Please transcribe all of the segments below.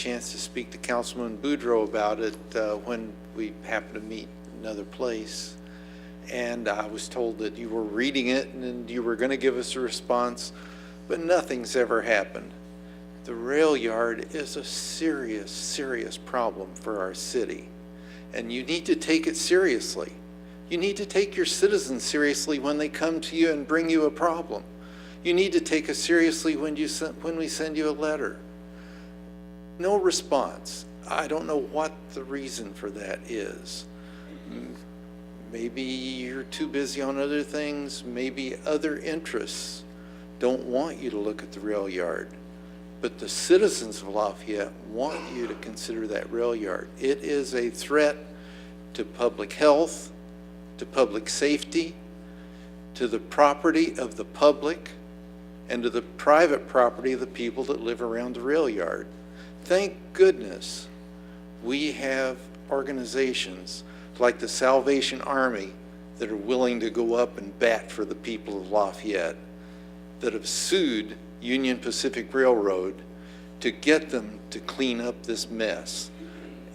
chance to speak to Councilman Boudreaux about it when we happened to meet another place. And I was told that you were reading it and you were going to give us a response, but nothing's ever happened. The rail yard is a serious, serious problem for our city, and you need to take it seriously. You need to take your citizens seriously when they come to you and bring you a problem. You need to take us seriously when we send you a letter. No response. I don't know what the reason for that is. Maybe you're too busy on other things. Maybe other interests don't want you to look at the rail yard. But the citizens of Lafayette want you to consider that rail yard. It is a threat to public health, to public safety, to the property of the public, and to the private property of the people that live around the rail yard. Thank goodness we have organizations like the Salvation Army that are willing to go up and bat for the people of Lafayette, that have sued Union Pacific Railroad to get them to clean up this mess.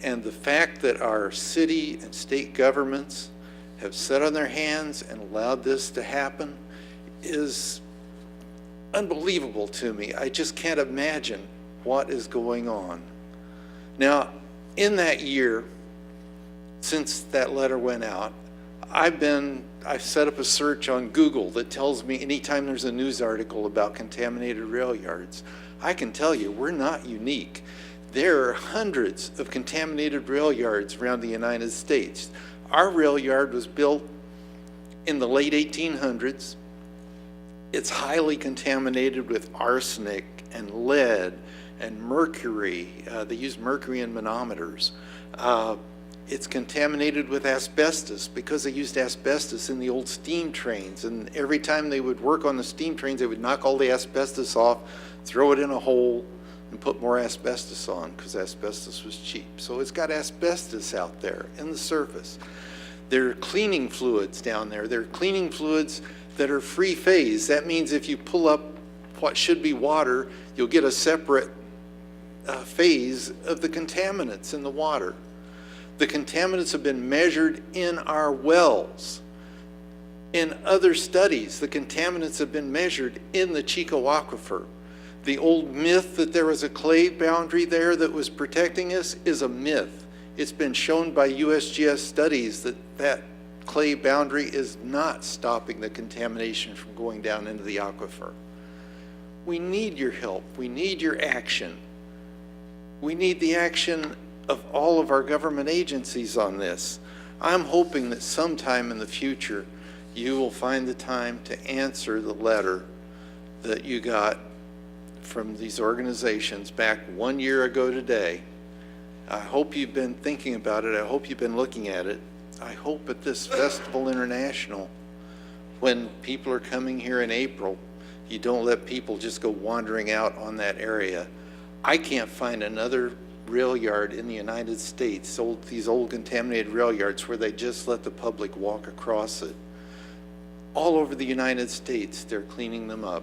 And the fact that our city and state governments have sat on their hands and allowed this to happen is unbelievable to me. I just can't imagine what is going on. Now, in that year, since that letter went out, I've set up a search on Google that tells me anytime there's a news article about contaminated rail yards. I can tell you, we're not unique. There are hundreds of contaminated rail yards around the United States. Our rail yard was built in the late 1800s. It's highly contaminated with arsenic and lead and mercury. They use mercury in manometers. It's contaminated with asbestos because they used asbestos in the old steam trains, and every time they would work on the steam trains, they would knock all the asbestos off, throw it in a hole, and put more asbestos on because asbestos was cheap. So it's got asbestos out there in the surface. There are cleaning fluids down there. There are cleaning fluids that are free phase. That means if you pull up what should be water, you'll get a separate phase of the contaminants in the water. The contaminants have been measured in our wells. In other studies, the contaminants have been measured in the Chico Aquifer. The old myth that there was a clay boundary there that was protecting us is a myth. It's been shown by USGS studies that that clay boundary is not stopping the contamination from going down into the aquifer. We need your help. We need your action. We need the action of all of our government agencies on this. I'm hoping that sometime in the future you will find the time to answer the letter that you got from these organizations back 1 year ago today. I hope you've been thinking about it. I hope you've been looking at it. I hope at this Festival International, when people are coming here in April, you don't let people just go wandering out on that area. I can't find another rail yard in the United States, these old contaminated rail yards where they just let the public walk across it. All over the United States, they're cleaning them up.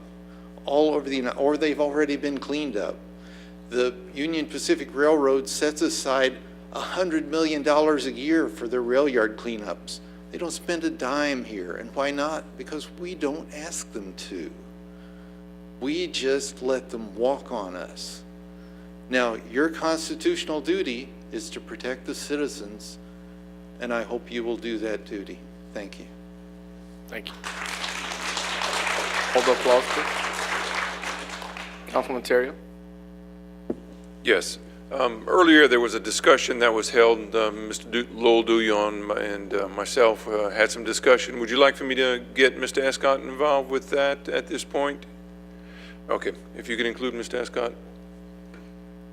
All over or they've already been cleaned up. The Union Pacific Railroad sets aside $100 million a year for their rail yard cleanups. They don't spend a dime here. And why not? Because we don't ask them to. We just let them walk on us. Now, your constitutional duty is to protect the citizens, and I hope you will do that duty. Thank you. Thank you. Hold up, applause, please. Councilman Terrio. Yes. Earlier there was a discussion that was held. Mr. Lowell Douillon and myself had some discussion. Would you like for me to get Mr. Escott involved with that at this point? Okay. If you could include Mr. Escott.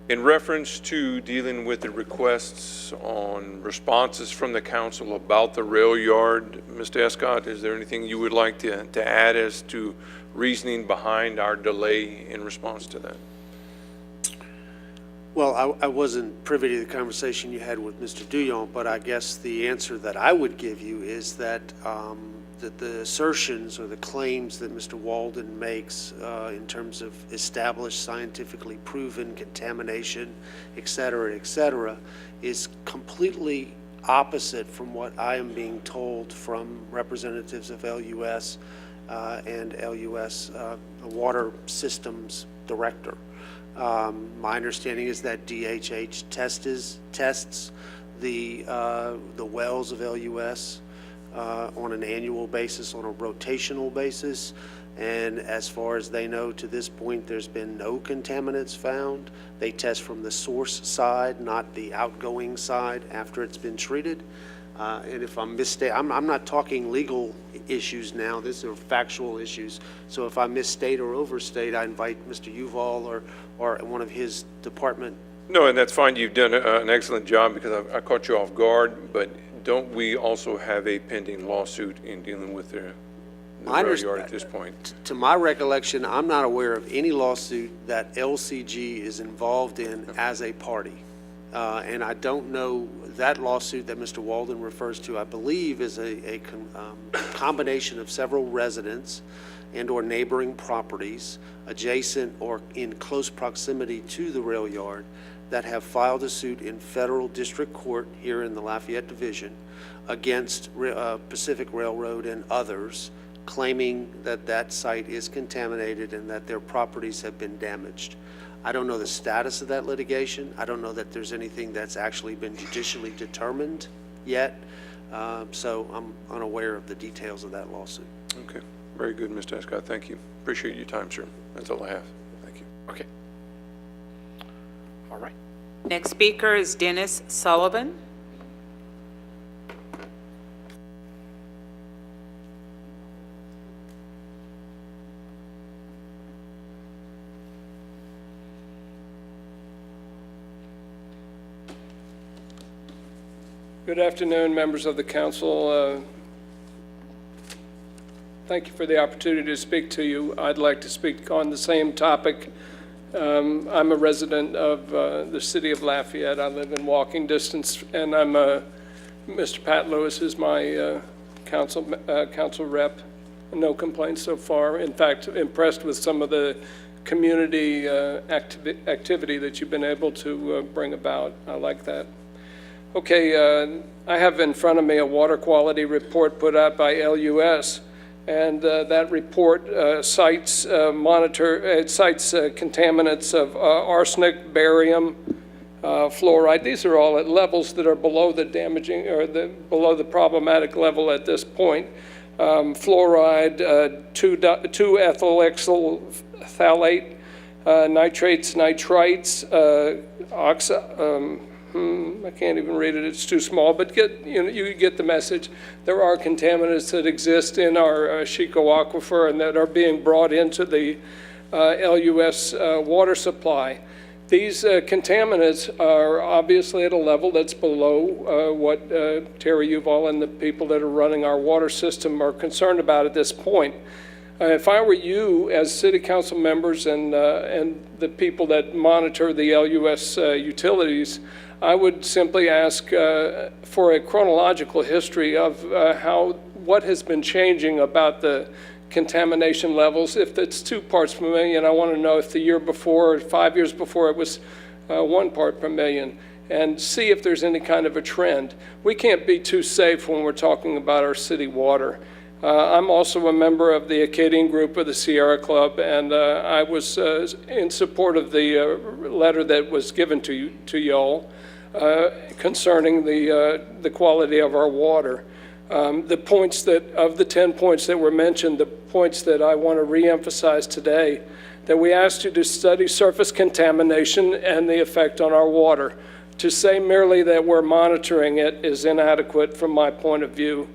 In reference to dealing with the requests on responses from the council about the rail yard, Mr. Escott, is there anything you would like to add as to reasoning behind our delay in response to that? Well, I wasn't privy to the conversation you had with Mr. Douillon, but I guess the answer that I would give you is that the assertions or the claims that Mr. Walden makes in terms of established, scientifically proven contamination, et cetera, is completely opposite from what I am being told from representatives of LUS and LUS, the Water Systems Director. My understanding is that DHH tests the wells of LUS on an annual basis, on a rotational basis, and as far as they know to this point, there's been no contaminants found. They test from the source side, not the outgoing side after it's been treated. And if I'm mistaken, I'm not talking legal issues now, these are factual issues. So if I misstate or overstate, I invite Mr. Yuval or one of his department. No, and that's fine. You've done an excellent job because I caught you off guard, but don't we also have a pending lawsuit in dealing with the rail yard at this point? To my recollection, I'm not aware of any lawsuit that LCG is involved in as a party. And I don't know that lawsuit that Mr. Walden refers to, I believe is a combination of several residents and or neighboring properties adjacent or in close proximity to the rail yard that have filed a suit in federal district court here in the Lafayette Division against Pacific Railroad and others, claiming that that site is contaminated and that their properties have been damaged. I don't know the status of that litigation. I don't know that there's anything that's actually been judicially determined yet. So I'm unaware of the details of that lawsuit. Okay, very good, Mr. Escott. Thank you. Appreciate your time, sir. That's all I have. Thank you. Okay. All right. Next speaker is Dennis Sullivan. Good afternoon, members of the council. Thank you for the opportunity to speak to you. I'd like to speak on the same topic. I'm a resident of the city of Lafayette. I live in walking distance, and Mr. Pat Lewis is my council rep. No complaints so far. In fact, impressed with some of the community activity that you've been able to bring about. I like that. Okay, I have in front of me a water quality report put out by LUS, and that report cites contaminants of arsenic, barium, fluoride. These are all at levels that are below the damaging or below the problematic level at this point. Fluoride, 2-ethylhexyl phthalate, nitrates, nitrites, I can't even read it, it's too small, but you get the message. There are contaminants that exist in our Chico aquifer and that are being brought into the LUS water supply. These contaminants are obviously at a level that's below what Terry Yuval and the people that are running our water system are concerned about at this point. If I were you as city council members and the people that monitor the LUS utilities, I would simply ask for a chronological history of what has been changing about the contamination levels. If it's 2 parts per million, I want to know if the year before or 5 years before it was 1 part per million, and see if there's any kind of a trend. We can't be too safe when we're talking about our city water. I'm also a member of the Acadian group of the Sierra Club, and I was in support of the letter that was given to y'all concerning the quality of our water. The points of the 10 points that were mentioned, the points that I want to reemphasize today, that we asked you to study surface contamination and the effect on our water. To say merely that we're monitoring it is inadequate from my point of view.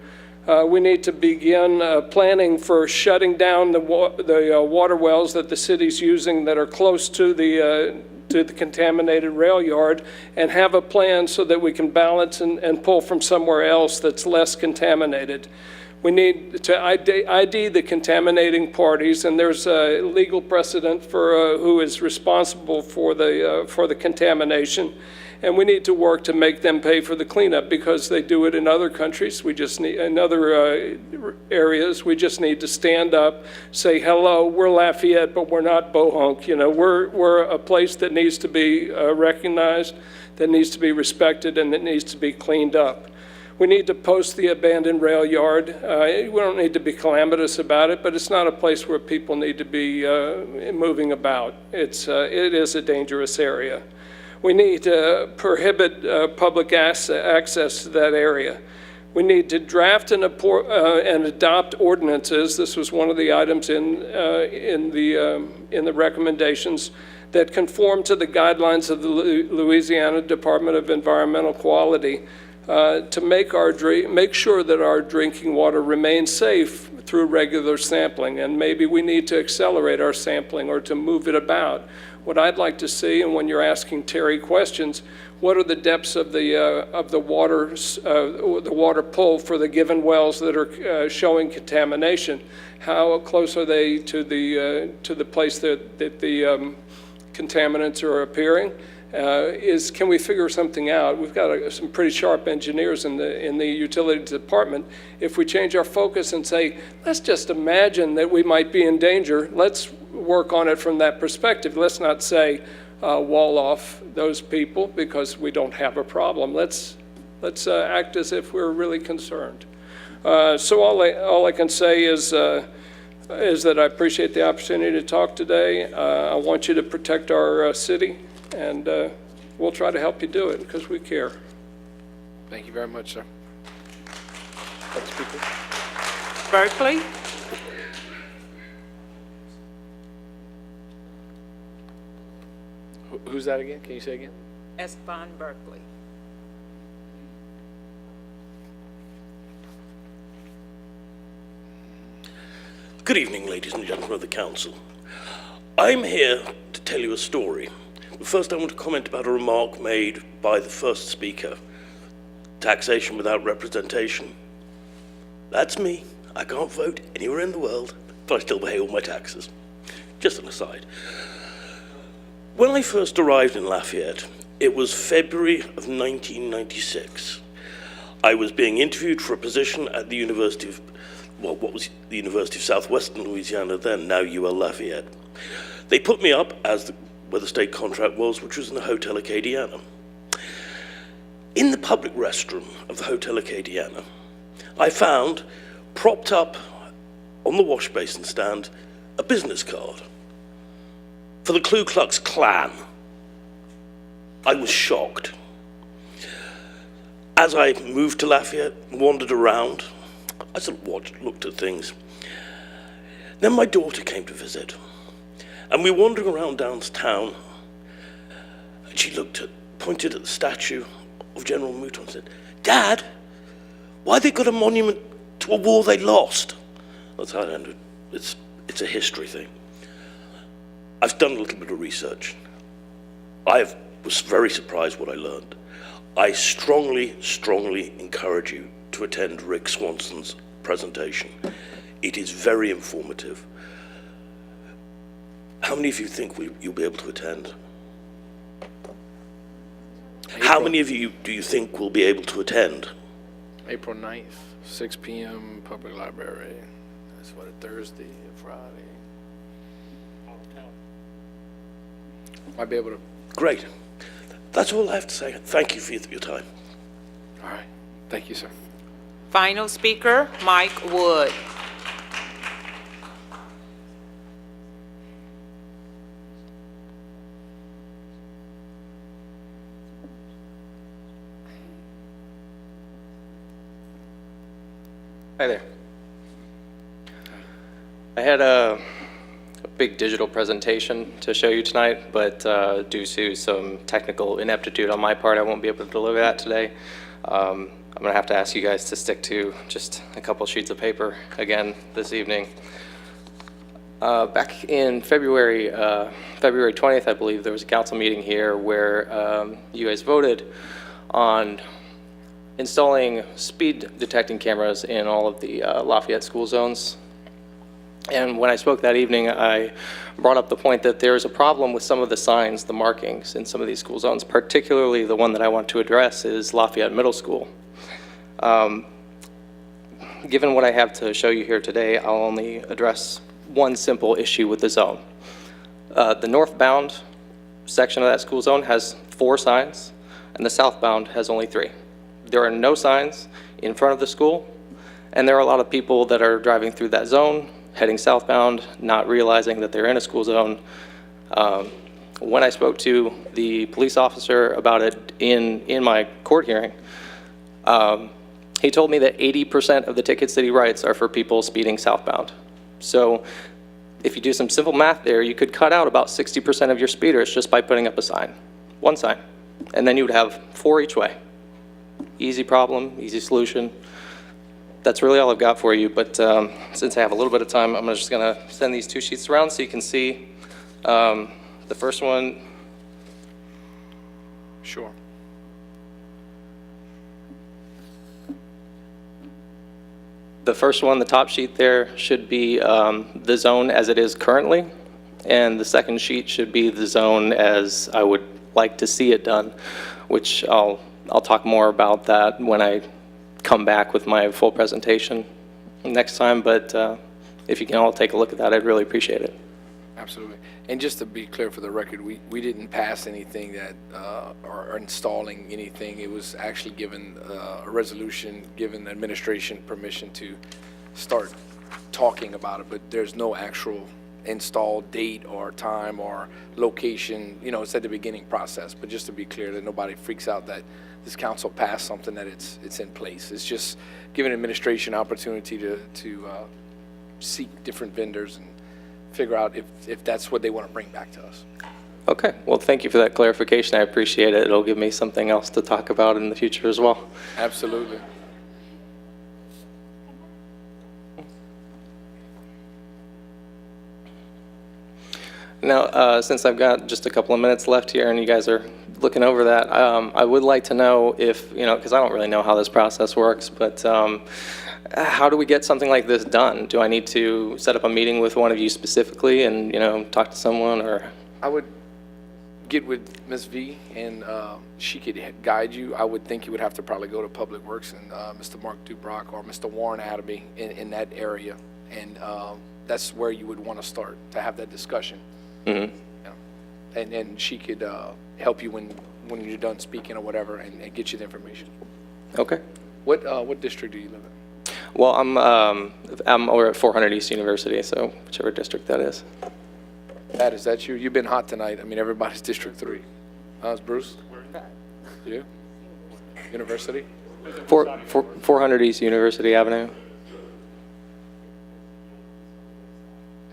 We need to begin planning for shutting down the water wells that the city's using that are close to the contaminated rail yard, and have a plan so that we can balance and pull from somewhere else that's less contaminated. We need to ID the contaminating parties, and there's a legal precedent for who is responsible for the contamination. And we need to work to make them pay for the cleanup because they do it in other countries. We just need, in other areas, we just need to stand up, say, hello, we're Lafayette, but we're not Bohunk. You know, we're a place that needs to be recognized, that needs to be respected, and that needs to be cleaned up. We need to post the abandoned rail yard. We don't need to be calamitous about it, but it's not a place where people need to be moving about. It is a dangerous area. We need to prohibit public access to that area. We need to draft and adopt ordinances. This was one of the items in the recommendations that conform to the guidelines of the Louisiana Department of Environmental Quality to make sure that our drinking water remains safe through regular sampling. And maybe we need to accelerate our sampling or to move it about. What I'd like to see, and when you're asking Terry questions, what are the depths of the water pull for the given wells that are showing contamination? How close are they to the place that the contaminants are appearing? Can we figure something out? We've got some pretty sharp engineers in the utilities department. If we change our focus and say, let's just imagine that we might be in danger, let's work on it from that perspective. Let's not say wall off those people because we don't have a problem. Let's act as if we're really concerned. So all I can say is that I appreciate the opportunity to talk today. I want you to protect our city, and we'll try to help you do it because we care. Thank you very much, sir. Next speaker. Berkeley. Who's that again? Can you say again? Esteban Berkeley. Good evening, ladies and gentlemen of the council. I'm here to tell you a story. But first, I want to comment about a remark made by the first speaker. Taxation without representation. That's me. I can't vote anywhere in the world, but I still pay all my taxes. Just an aside. When I first arrived in Lafayette, it was February of 1996. I was being interviewed for a position at the University of, well, what was the University of Southwestern Louisiana then, now UL Lafayette. They put me up as where the state contract was, which was in the Hotel Acadiana. In the public restroom of the Hotel Acadiana, I found, propped up on the wash basin stand, a business card for the Ku Klux Klan. I was shocked. As I moved to Lafayette, wandered around, I sort of looked at things. Then my daughter came to visit, and we were wandering around downtown, and she pointed at the statue of General Mouton and said, "Dad, why they got a monument to a war they lost?" That's how it ended. It's a history thing. I've done a little bit of research. I was very surprised what I learned. I strongly, strongly encourage you to attend Rick Swanson's presentation. It is very informative. How many of you think you'll be able to attend? How many of you do you think will be able to attend? April 9th, 6 p.m., Public Library. That's what, a Thursday, a Friday. Might be able to. Great. That's all I have to say. Thank you for your time. All right. Thank you, sir. Final speaker, Mike Wood. Hi there. I had a big digital presentation to show you tonight, but due to some technical ineptitude on my part, I won't be able to deliver that today. I'm going to have to ask you guys to stick to just a couple sheets of paper again this evening. Back in February 20th, I believe, there was a council meeting here where you guys voted on installing speed detecting cameras in all of the Lafayette school zones. And when I spoke that evening, I brought up the point that there's a problem with some of the signs, the markings in some of these school zones, particularly the one that I want to address is Lafayette Middle School. Given what I have to show you here today, I'll only address one simple issue with the zone. The northbound section of that school zone has 4 signs, and the southbound has only 3. There are no signs in front of the school, and there are a lot of people that are driving through that zone, heading southbound, not realizing that they're in a school zone. When I spoke to the police officer about it in my court hearing, he told me that 80% of the tickets that he writes are for people speeding southbound. So if you do some simple math there, you could cut out about 60% of your speeders just by putting up a sign, one sign, and then you would have 4 each way. Easy problem, easy solution. That's really all I've got for you, but since I have a little bit of time, I'm just gonna send these 2 sheets around so you can see the first one. Sure. The first one, the top sheet there, should be the zone as it is currently, and the second sheet should be the zone as I would like to see it done, which I'll talk more about that when I come back with my full presentation next time, but if you can all take a look at that, I'd really appreciate it. Absolutely. And just to be clear for the record, we didn't pass anything that, or installing anything. It was actually given a resolution, given the administration permission to start talking about it, but there's no actual install date or time or location. You know, it's at the beginning process, but just to be clear that nobody freaks out that this council passed something that it's in place. It's just giving administration opportunity to seek different vendors and figure out if that's what they want to bring back to us. Okay, well, thank you for that clarification. I appreciate it. It'll give me something else to talk about in the future as well. Absolutely. Now, since I've got just a couple of minutes left here and you guys are looking over that, I would like to know if, you know, because I don't really know how this process works, but how do we get something like this done? Do I need to set up a meeting with one of you specifically and, you know, talk to someone, or? I would get with Ms. V and she could guide you. I would think you would have to probably go to Public Works and Mr. Mark Dubrock or Mr. Warren Adamy in that area. And that's where you would want to start to have that discussion. Mm-hmm. Yeah. And she could help you when you're done speaking or whatever and get you the information. Okay. What district do you live in? Well, I'm over at 400 East University, so whichever district that is. Pat, is that you? You've been hot tonight. I mean, everybody's District 3. It's Bruce? You? University? 400 East University Avenue.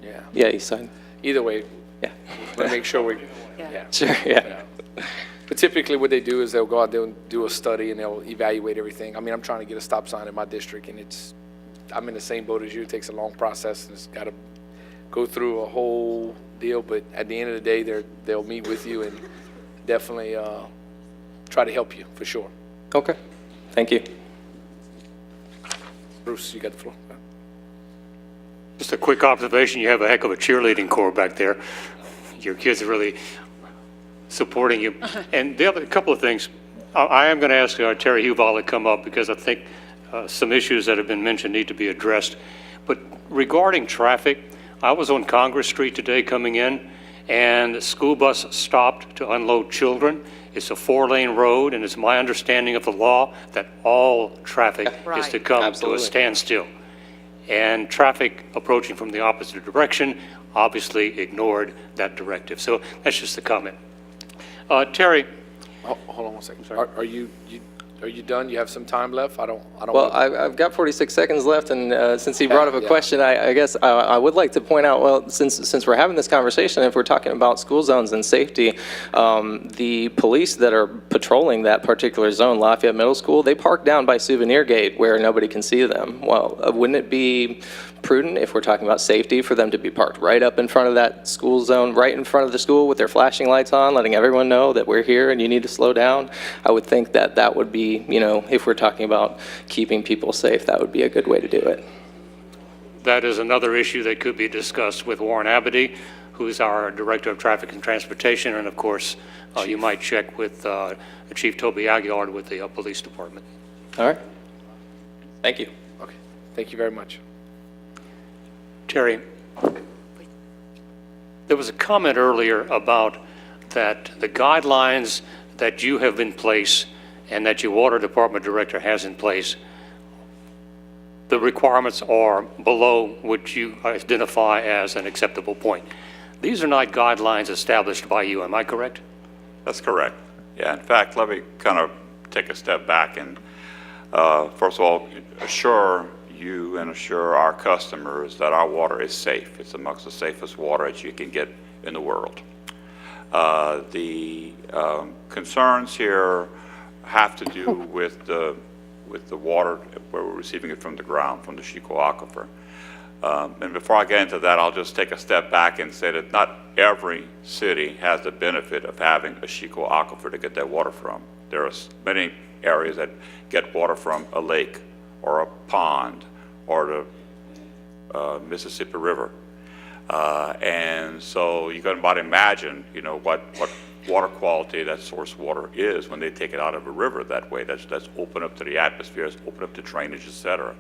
Yeah. Yeah, East Side. Either way, Yeah. to make sure we, Yeah. yeah. Sure, yeah. But typically what they do is they'll go out there and do a study and they'll evaluate everything. I mean, I'm trying to get a stop sign in my district and I'm in the same boat as you. It takes a long process and it's got to go through a whole deal. But at the end of the day, they'll meet with you and definitely try to help you for sure. Okay. Thank you. Bruce, you got the floor. Just a quick observation, you have a heck of a cheerleading corps back there. Your kids are really supporting you. And the other couple of things, I am going to ask Terry Huval to come up because I think some issues that have been mentioned need to be addressed. But regarding traffic, I was on Congress Street today coming in, and the school bus stopped to unload children. It's a 4-lane road, and it's my understanding of the law that all traffic is to Right. come Absolutely. to a standstill. And traffic approaching from the opposite direction obviously ignored that directive. So that's just a comment. Terry, Hold on one second. Are you done? You have some time left? I don't. Well, I've got 46 seconds left, and since he brought up a Yeah. question, I guess I would like to point out, well, since we're having this conversation, if we're talking about school zones and safety, the police that are patrolling that particular zone, Lafayette Middle School, they park down by Souvenir Gate where nobody can see them. Well, wouldn't it be prudent, if we're talking about safety, for them to be parked right up in front of that school zone, right in front of the school with their flashing lights on, letting everyone know that we're here and you need to slow down. I would think that that would be, if we're talking about keeping people safe, that would be a good way to do it. That is another issue that could be discussed with Warren Abity, who's our Director of Traffic and Transportation, and of course, you might check with Chief Toby Aguilar with the Police Department. All right. Thank you. Okay, thank you very much. Terry, there was a comment earlier about that the guidelines that you have in place and that your Water Department Director has in place, the requirements are below what you identify as an acceptable point. These are not guidelines established by you, am I correct? That's correct. Yeah, in fact, let me kind of take a step back and first of all, assure you and assure our customers that our water is safe. It's amongst the safest water that you can get in the world. The concerns here have to do with the water where we're receiving it from the ground, from the Chico Aquifer. And before I get into that, I'll just take a step back and say that not every city has the benefit of having a Chico Aquifer to get that water from. There are many areas that get water from a lake or a pond or the Mississippi River. And so you can about imagine, what water quality that source water is when they take it out of a river that way. That's open up to the atmosphere, it's open up to drainage, et cetera.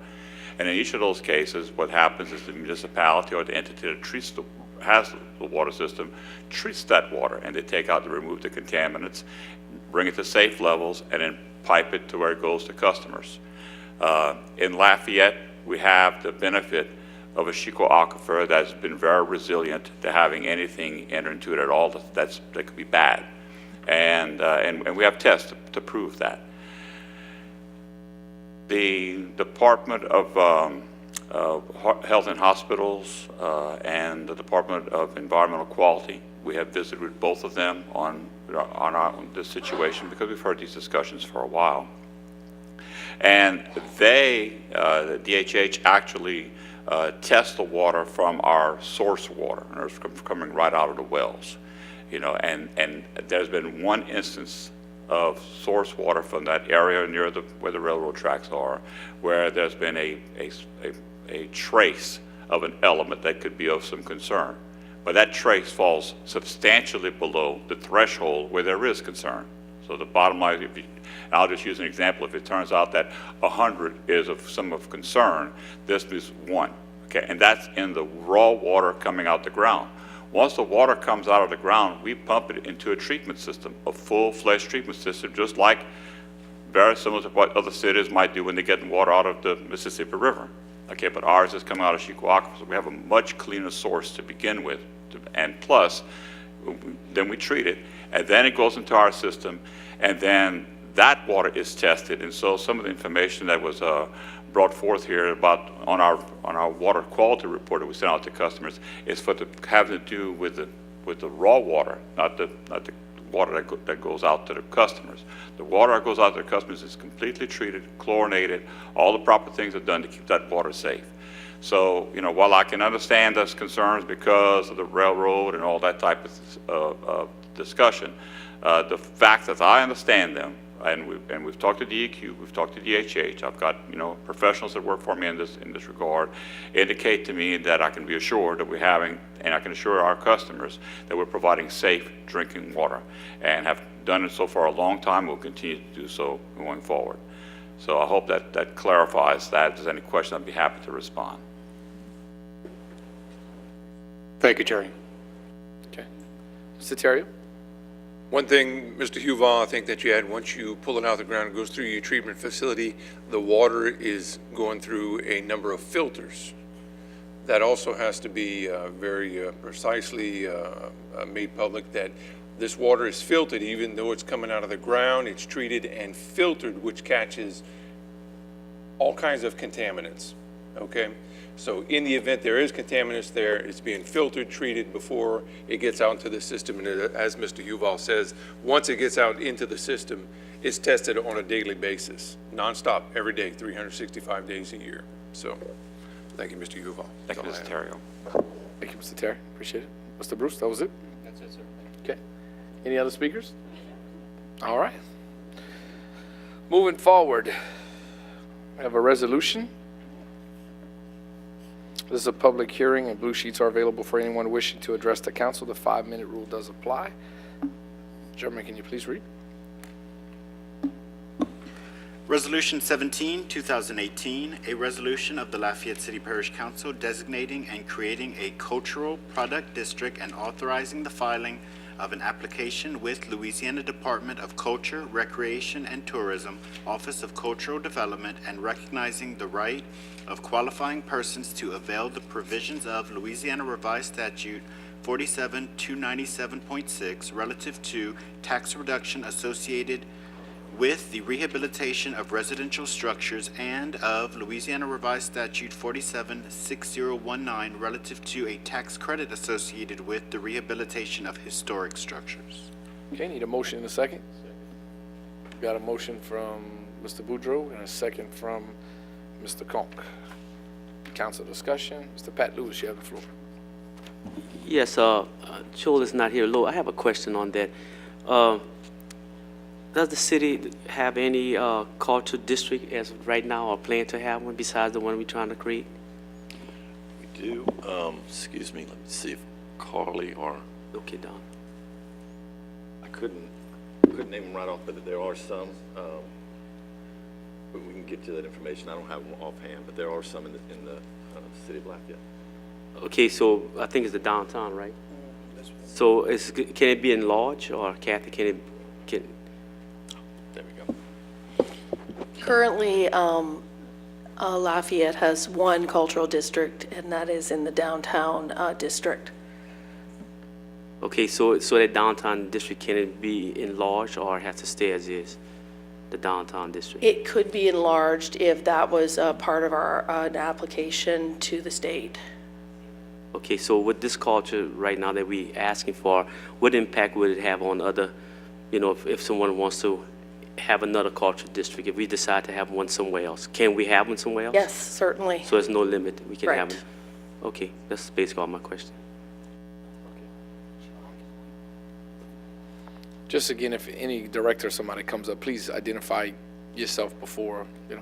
And in each of those cases, what happens is the municipality or the entity that has the water system treats that water, and they take out to remove the contaminants, bring it to safe levels, and then pipe it to where it goes to customers. In Lafayette, we have the benefit of a Chico Aquifer that's been very resilient to having anything enter into it at all that could be bad. And we have tests to prove that. The Department of Health and Hospitals and the Department of Environmental Quality, we have visited with both of them on this situation because we've heard these discussions for a while. And the DHH actually test the water from our source water, and it's coming right out of the wells, and there's been one instance of source water from that area near where the railroad tracks are, where there's been a trace of an element that could be of some concern. But that trace falls substantially below the threshold where there is concern. So the bottom line, I'll just use an example. If it turns out that 100 is of some of concern, this is 1. Okay, and that's in the raw water coming out the ground. Once the water comes out of the ground, we pump it into a treatment system, a full-fledged treatment system, just like very similar to what other cities might do when they get water out of the Mississippi River. Okay, but ours is coming out of Chico Aquifer, so we have a much cleaner source to begin with. And plus, then we treat it, and then it goes into our system, and then that water is tested. And so some of the information that was brought forth here about on our water quality report that we sent out to customers is having to do with the raw water, not the water that goes out to the customers. The water that goes out to the customers is completely treated, chlorinated, all the proper things are done to keep that water safe. So, while I can understand those concerns because of the railroad and all that type of discussion, the fact that I understand them, and we've talked to DEQ, we've talked to DHH, I've got professionals that work for me in this regard, indicate to me that I can be assured that we're having, and I can assure our customers that we're providing safe drinking water, and have done it so for a long time. We'll continue to do so going forward. So I hope that clarifies that. If there's any question, I'd be happy to respond. Thank you, Terry. Okay. Mr. Terrio? One thing, Mr. Huval, I think that you had, once you pull it out of the ground, it goes through your treatment facility, the water is going through a number of filters. That also has to be very precisely made public, that this water is filtered. Even though it's coming out of the ground, it's treated and filtered, which catches all kinds of contaminants, okay? So in the event there is contaminants there, it's being filtered, treated before it gets out into the system. And as Mr. Huval says, once it gets out into the system, it's tested on a daily basis, nonstop, every day, 365 days a year. So Thank you, Mr. Yuval. Thank you, That's Mr. all I have. Terrio. Thank you, Mr. Terry. Appreciate it. Mr. Bruce, that was it? That's it, sir. Okay. Any other speakers? All right. Moving forward, we have a resolution. This is a public hearing, and blue sheets are available for anyone wishing to address the council. The 5-minute rule does apply. Chairman, can you please read? Resolution 17, 2018, a resolution of the Lafayette City Parish Council designating and creating a cultural product district and authorizing the filing of an application with Louisiana Department of Culture, Recreation, and Tourism, Office of Cultural Development, and recognizing the right of qualifying persons to avail the provisions of Louisiana Revised Statute 47-297.6 relative to tax reduction associated with the rehabilitation of residential structures and of Louisiana Revised Statute 47-6019 relative to a tax credit associated with the rehabilitation of historic structures. Okay, need a motion in a second. Got a motion from Mr. Boudreau and a second from Mr. Conk. Council discussion. Mr. Pat Lewis, you have the floor. Yes, Joel is not here. Lord, I have a question on that. Does the city have any cultural district as of right now, or plan to have one besides the one we're trying to create? We do. Excuse me, let me see if Carly or... Okay, Don. I couldn't name them right off, but there are some. But we can get you that information. I don't have them offhand, but there are some in the city of Lafayette. Okay, so I think it's the downtown, right? So can it be enlarged, or Kathy, can There we go. Currently, Lafayette has one cultural district, and that is in the downtown district. Okay, so that downtown district, can it be enlarged, or it has to stay as is, the downtown district? It could be enlarged if that was part of our an application to the state. Okay, so with this culture right now that we asking for, what impact would it have on other, if someone wants to have another cultural district, if we decide to have one somewhere else? Can we have one somewhere else? Yes, certainly. So there's no limit, we can have Correct. it? Okay, that's basically all my question. Just again, if any director or somebody comes up, please identify yourself before, Okay.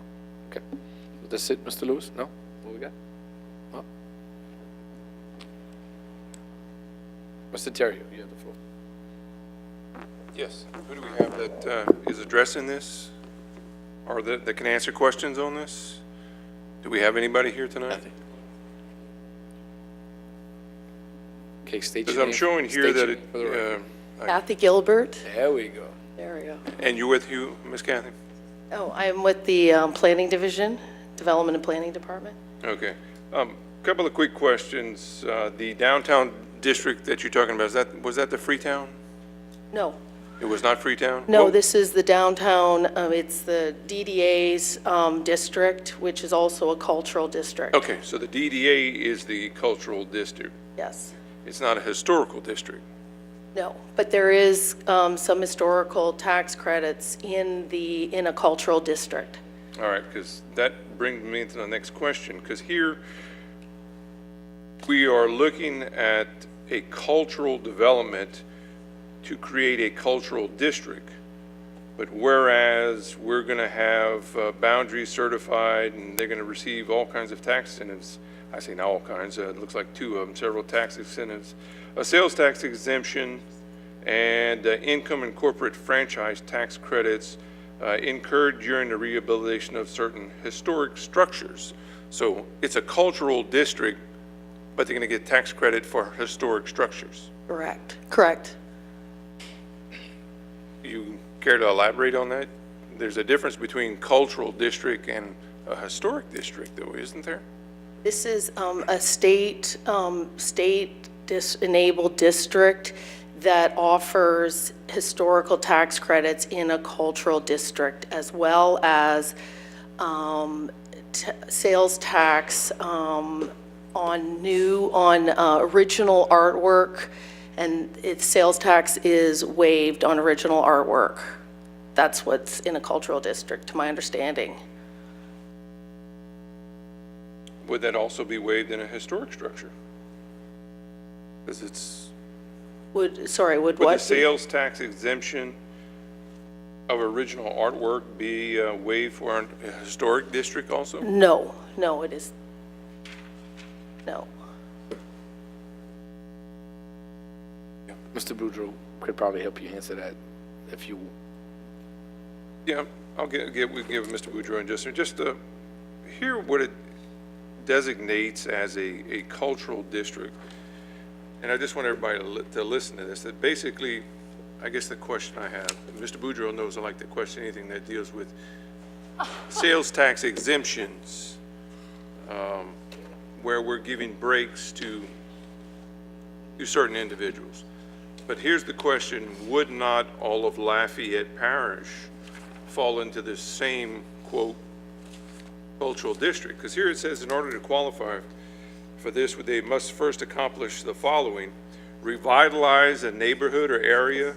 That's it, Mr. Lewis? No? What we got? Oh. Mr. Terrio, you have the floor. Yes. Who do we have that is addressing this? Or that can answer questions on this? Do we have anybody here tonight? Okay, state Because your I'm name. showing here State that your name for the record. Kathy Gilbert. There we go. There we go. and you with who, Ms. Kathy? Oh, I am with the Planning Division, Development and Planning Department. Okay. Couple of quick questions. The downtown district that you're talking about, was that the Freetown? No. It was not Freetown? No, What- this is the downtown, it's the DDA's district, which is also a cultural district. Okay, so the DDA is the cultural district. Yes. It's not a historical district. No, but there is some historical tax credits in a cultural district. All right, because that brings me into the next question, because here we are looking at a cultural development to create a cultural district. But whereas we're going to have boundaries certified and they're going to receive all kinds of tax incentives, I say not all kinds, it looks like two of them, several tax incentives, a sales tax exemption, and income and corporate franchise tax credits incurred during the rehabilitation of certain historic structures. So it's a cultural district, but they're going to get tax credit for historic structures. Correct. Correct. You care to elaborate on that? There's a difference between cultural district and a historic district, though, isn't there? This is a state-enabled district that offers historical tax credits in a cultural district, as well as sales tax on original artwork, and its sales tax is waived on original artwork. That's what's in a cultural district, to my understanding. would that also be waived in a historic structure? Because it's, Would would the what? sales tax exemption of original artwork be waived for a historic district also? No, it is, no. Mr. Boudreau could probably help you answer that if you. Yeah, I'll we give Mr. Boudreau in just to hear what it designates as a cultural district. And I just want everybody to listen to this, that basically, I guess the question I have, and Mr. Boudreau knows I like to question anything that deals with sales tax exemptions, where we're giving breaks to certain individuals. But here's the question, would not all of Lafayette Parish fall into this same, quote, cultural district? Because here it says, in order to qualify for this, they must first accomplish the following: revitalize a neighborhood or area,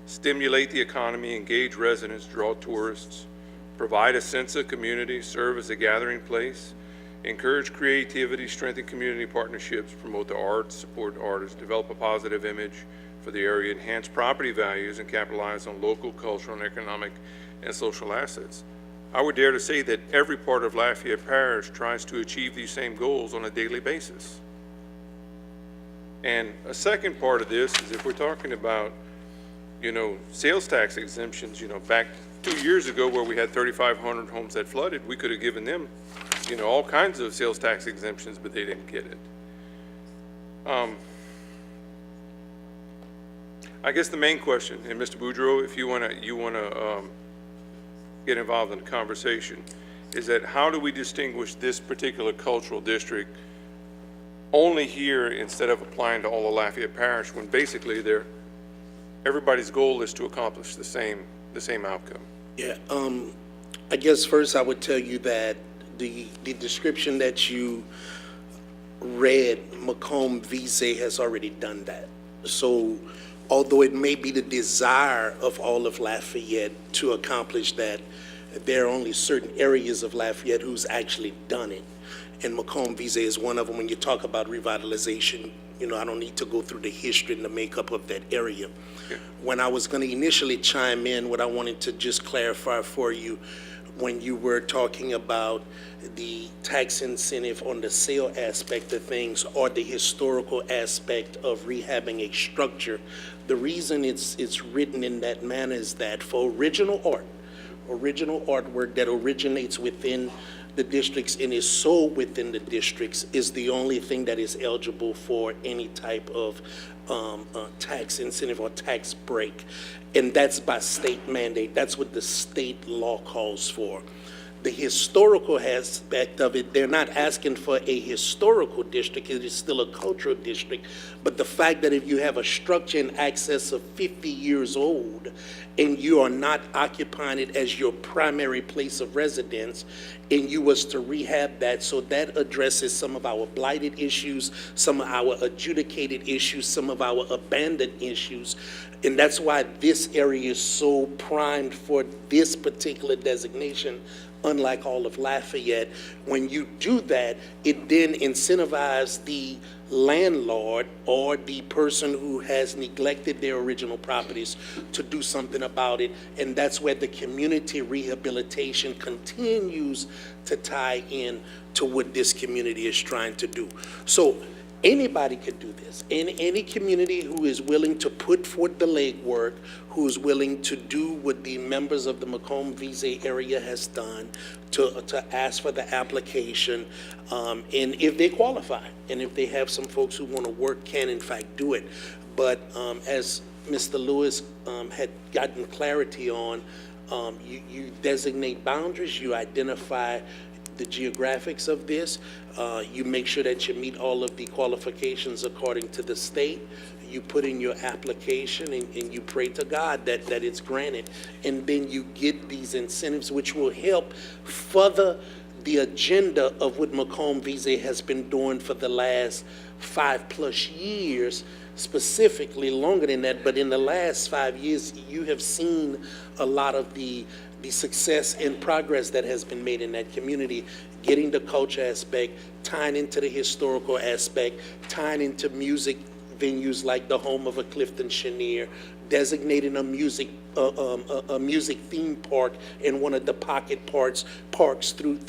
stimulate the economy, engage residents, draw tourists, provide a sense of community, serve as a gathering place, encourage creativity, strengthen community partnerships, promote the arts, support artists, develop a positive image for the area, enhance property values, and capitalize on local cultural and economic and social assets. I would dare to say that every part of Lafayette Parish tries to achieve these same goals on a daily basis. And a second part of this is if we're talking about, sales tax exemptions, back 2 years ago where we had 3,500 homes that flooded, we could have given them, all kinds of sales tax exemptions, but they didn't get it. I guess the main question, and Mr. Boudreau, if you want to get involved in the conversation, is that how do we distinguish this particular cultural district only here instead of applying to all of Lafayette Parish, when basically everybody's goal is to accomplish the same outcome? Yeah, I guess first I would tell you that the description that you read, Macomb Vise has already done that. So although it may be the desire of all of Lafayette to accomplish that, there are only certain areas of Lafayette who's actually done it. And Macomb Vise is one of them. When you talk about revitalization, I don't need to go through the history and the makeup of that area. Yeah. When I was going to initially chime in, what I wanted to just clarify for you, when you were talking about the tax incentive on the sale aspect of things or the historical aspect of rehabbing a structure, the reason it's written in that manner is that for original artwork that originates within the districts and is sold within the districts is the only thing that is eligible for any type of tax incentive or tax break. And that's by state mandate. That's what the state law calls for. The historical aspect of it, they're not asking for a historical district, it is still a cultural district. But the fact that if you have a structure in excess of 50 years old and you are not occupying it as your primary place of residence, and you was to rehab that, so that addresses some of our blighted issues, some of our adjudicated issues, some of our abandoned issues. And that's why this area is so primed for this particular designation, unlike all of Lafayette. When you do that, it then incentivizes the landlord or the person who has neglected their original properties to do something about it. And that's where the community rehabilitation continues to tie in to what this community is trying to do. So anybody could do this. Any community who is willing to put forth the legwork, who is willing to do what the members of the Macomb Vise area has done, to ask for the application, and if they qualify, and if they have some folks who want to work, can in fact do it. But as Mr. Lewis had gotten clarity on, you designate boundaries, you identify the geographics of this, you make sure that you meet all of the qualifications according to the state, you put in your application and you pray to God that it's granted, and then you get these incentives which will help further the agenda of what Macomb Vise has been doing for the last 5+ years, specifically longer than that, but in the last 5 years, you have seen a lot of the success and progress that has been made in that community. getting the culture aspect, tying into the historical aspect, tying into music venues like the home of a Clifton Chenier, designating a music theme park in one of the pocket parks through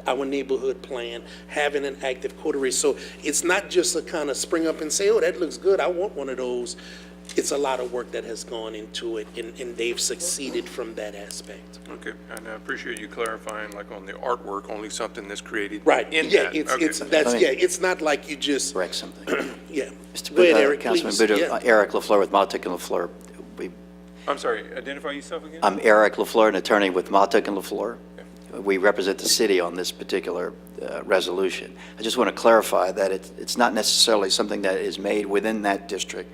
our neighborhood plan, having an active coterie. So it's not just a kind of spring up and say, oh, that looks good, I want one of those. It's a lot of work that has gone into it, and they've succeeded from that aspect. Okay, and I appreciate you clarifying, like on the artwork, only something that's created Right, in yeah, that. it's not like you just, Correct something. yeah. Mr. Go ahead, Eric, Councilman please. Boudreaux, Yeah. Eric LaFleur with Montauk and LaFleur. I'm sorry, identify yourself again? I'm Eric LaFleur, an attorney with Montauk and LaFleur. We represent the city on this particular resolution. I just want to clarify that it's not necessarily something that is made within that district.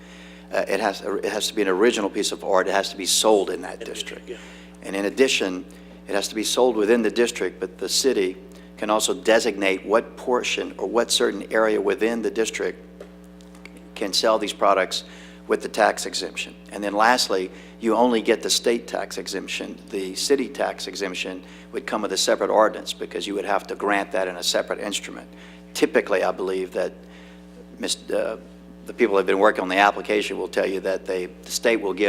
It has to be an original piece of art. It has to be sold in that district. Yeah. And in addition, it has to be sold within the district, but the city can also designate what portion or what certain area within the district can sell these products with the tax exemption. And then lastly, you only get the state tax exemption. The city tax exemption would come with a separate ordinance because you would have to grant that in a separate instrument. Typically, I believe that the people who have been working on the application will tell you that the state would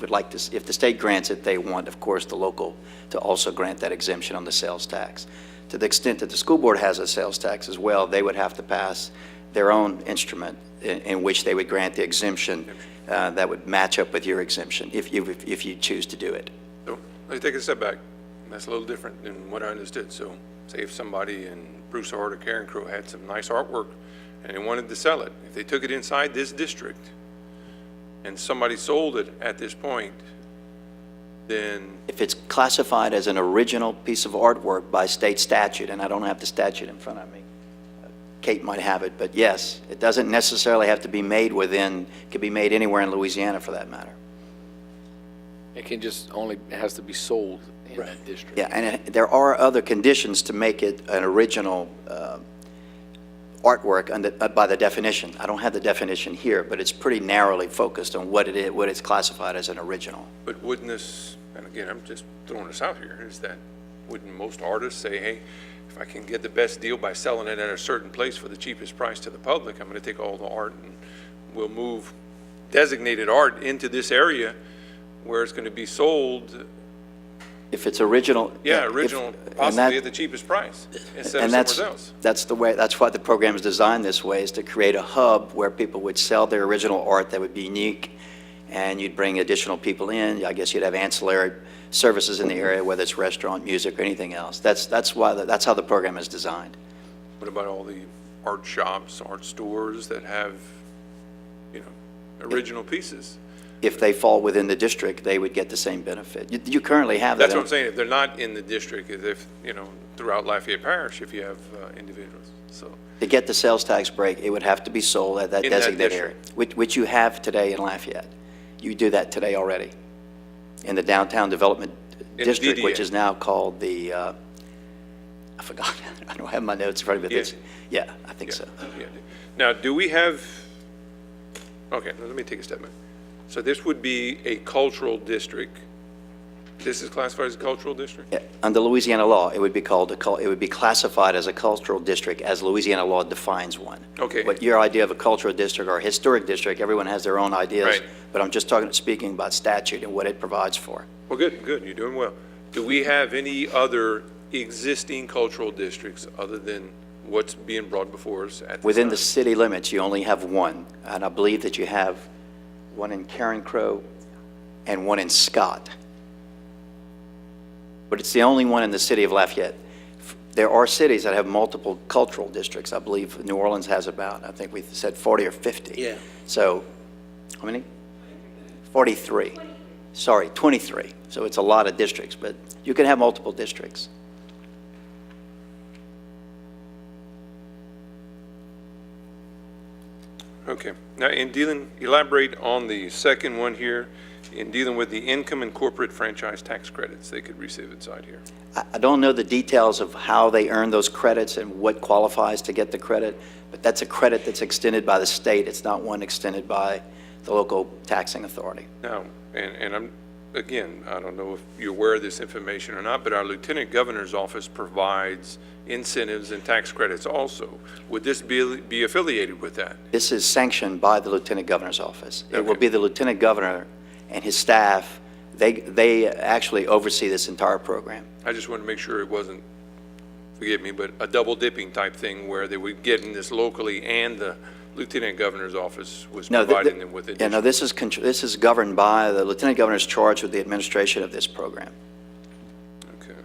like to, if the state grants it, they want, of course, the local to also grant that exemption on the sales tax. To the extent that the school board has a sales tax as well, they would have to pass their own instrument in which they would grant the exemption that would match up with your exemption if you choose to do it. So let's take a step back. That's a little different than what I understood. So say if somebody in Broussard or Karen Crow had some nice artwork and they wanted to sell it, if they took it inside this district and somebody sold it at this point, then If it's classified as an original piece of artwork by state statute, and I don't have the statute in front of me, Kate might have it, but yes, it doesn't necessarily have to be made within, it could be made anywhere in Louisiana for that matter. It can just only, it has to be sold in that district. Yeah, and there are other conditions to make it an original artwork by the definition. I don't have the definition here, but it's pretty narrowly focused on what it is, what it's classified as an original. but wouldn't this, and again, I'm just throwing this out here, is that wouldn't most artists say, hey, if I can get the best deal by selling it at a certain place for the cheapest price to the public, I'm going to take all the art and we'll move designated art into this area where it's going to be sold. If it's original. Yeah, original, possibly at the cheapest price instead of somewhere else. That's the way, that's why the program is designed this way, is to create a hub where people would sell their original art that would be unique, and you'd bring additional people in. I guess you'd have ancillary services in the area, whether it's restaurant, music, or anything else. That's how the program is designed. What about all the art shops, art stores that have, original pieces? If they fall within the district, they would get the same benefit. You currently have that. That's what I'm saying. If they're not in the district, if, throughout Lafayette Parish, if you have individuals, so. To get the sales tax break, it would have to be sold at that In that designated area, which you have today in Lafayette. You do that today already in the downtown development the district, which DDA. is now called the, I forgot, I don't have my notes in front of me. Yeah, I think so. Yeah. Now, do we have, okay, let me take a step back. So this would be a cultural district. This is classified as a cultural district? Yeah, under Louisiana law, it would be classified as a cultural district as Louisiana law defines one. Okay. But your idea of a cultural district or a historic district, everyone has their own ideas. Right. But I'm just speaking about statute and what it provides for. Well, good, you're doing well. Do we have any other existing cultural districts other than what's being brought before us at this Within the time? city limits, you only have one, and I believe that you have one in Karen Crow and one in Scott. But it's the only one in the city of Lafayette. There are cities that have multiple cultural districts. I believe New Orleans has about, I think we said 40 or 50. Yeah. So, how many? 43. Sorry, 23. So it's a lot of districts, but you can have multiple districts. Okay. Now, elaborate on the second one here, in dealing with the income and corporate franchise tax credits they could receive inside here. I don't know the details of how they earn those credits and what qualifies to get the credit, but that's a credit that's extended by the state. It's not one extended by the local taxing authority. Now, and I'm again, I don't know if you're aware of this information or not, but our Lieutenant Governor's office provides incentives and tax credits also. Would this be affiliated with that? This is sanctioned by the Lieutenant Governor's office. It will Okay. be the Lieutenant Governor and his staff. They actually oversee this entire program. I just wanted to make sure it wasn't, forgive me, but a double dipping type thing where they were getting this locally and the Lieutenant Governor's office was No, providing them with Yeah, no, additional. this is governed by the Lieutenant Governor's charged with the administration of this program. Okay.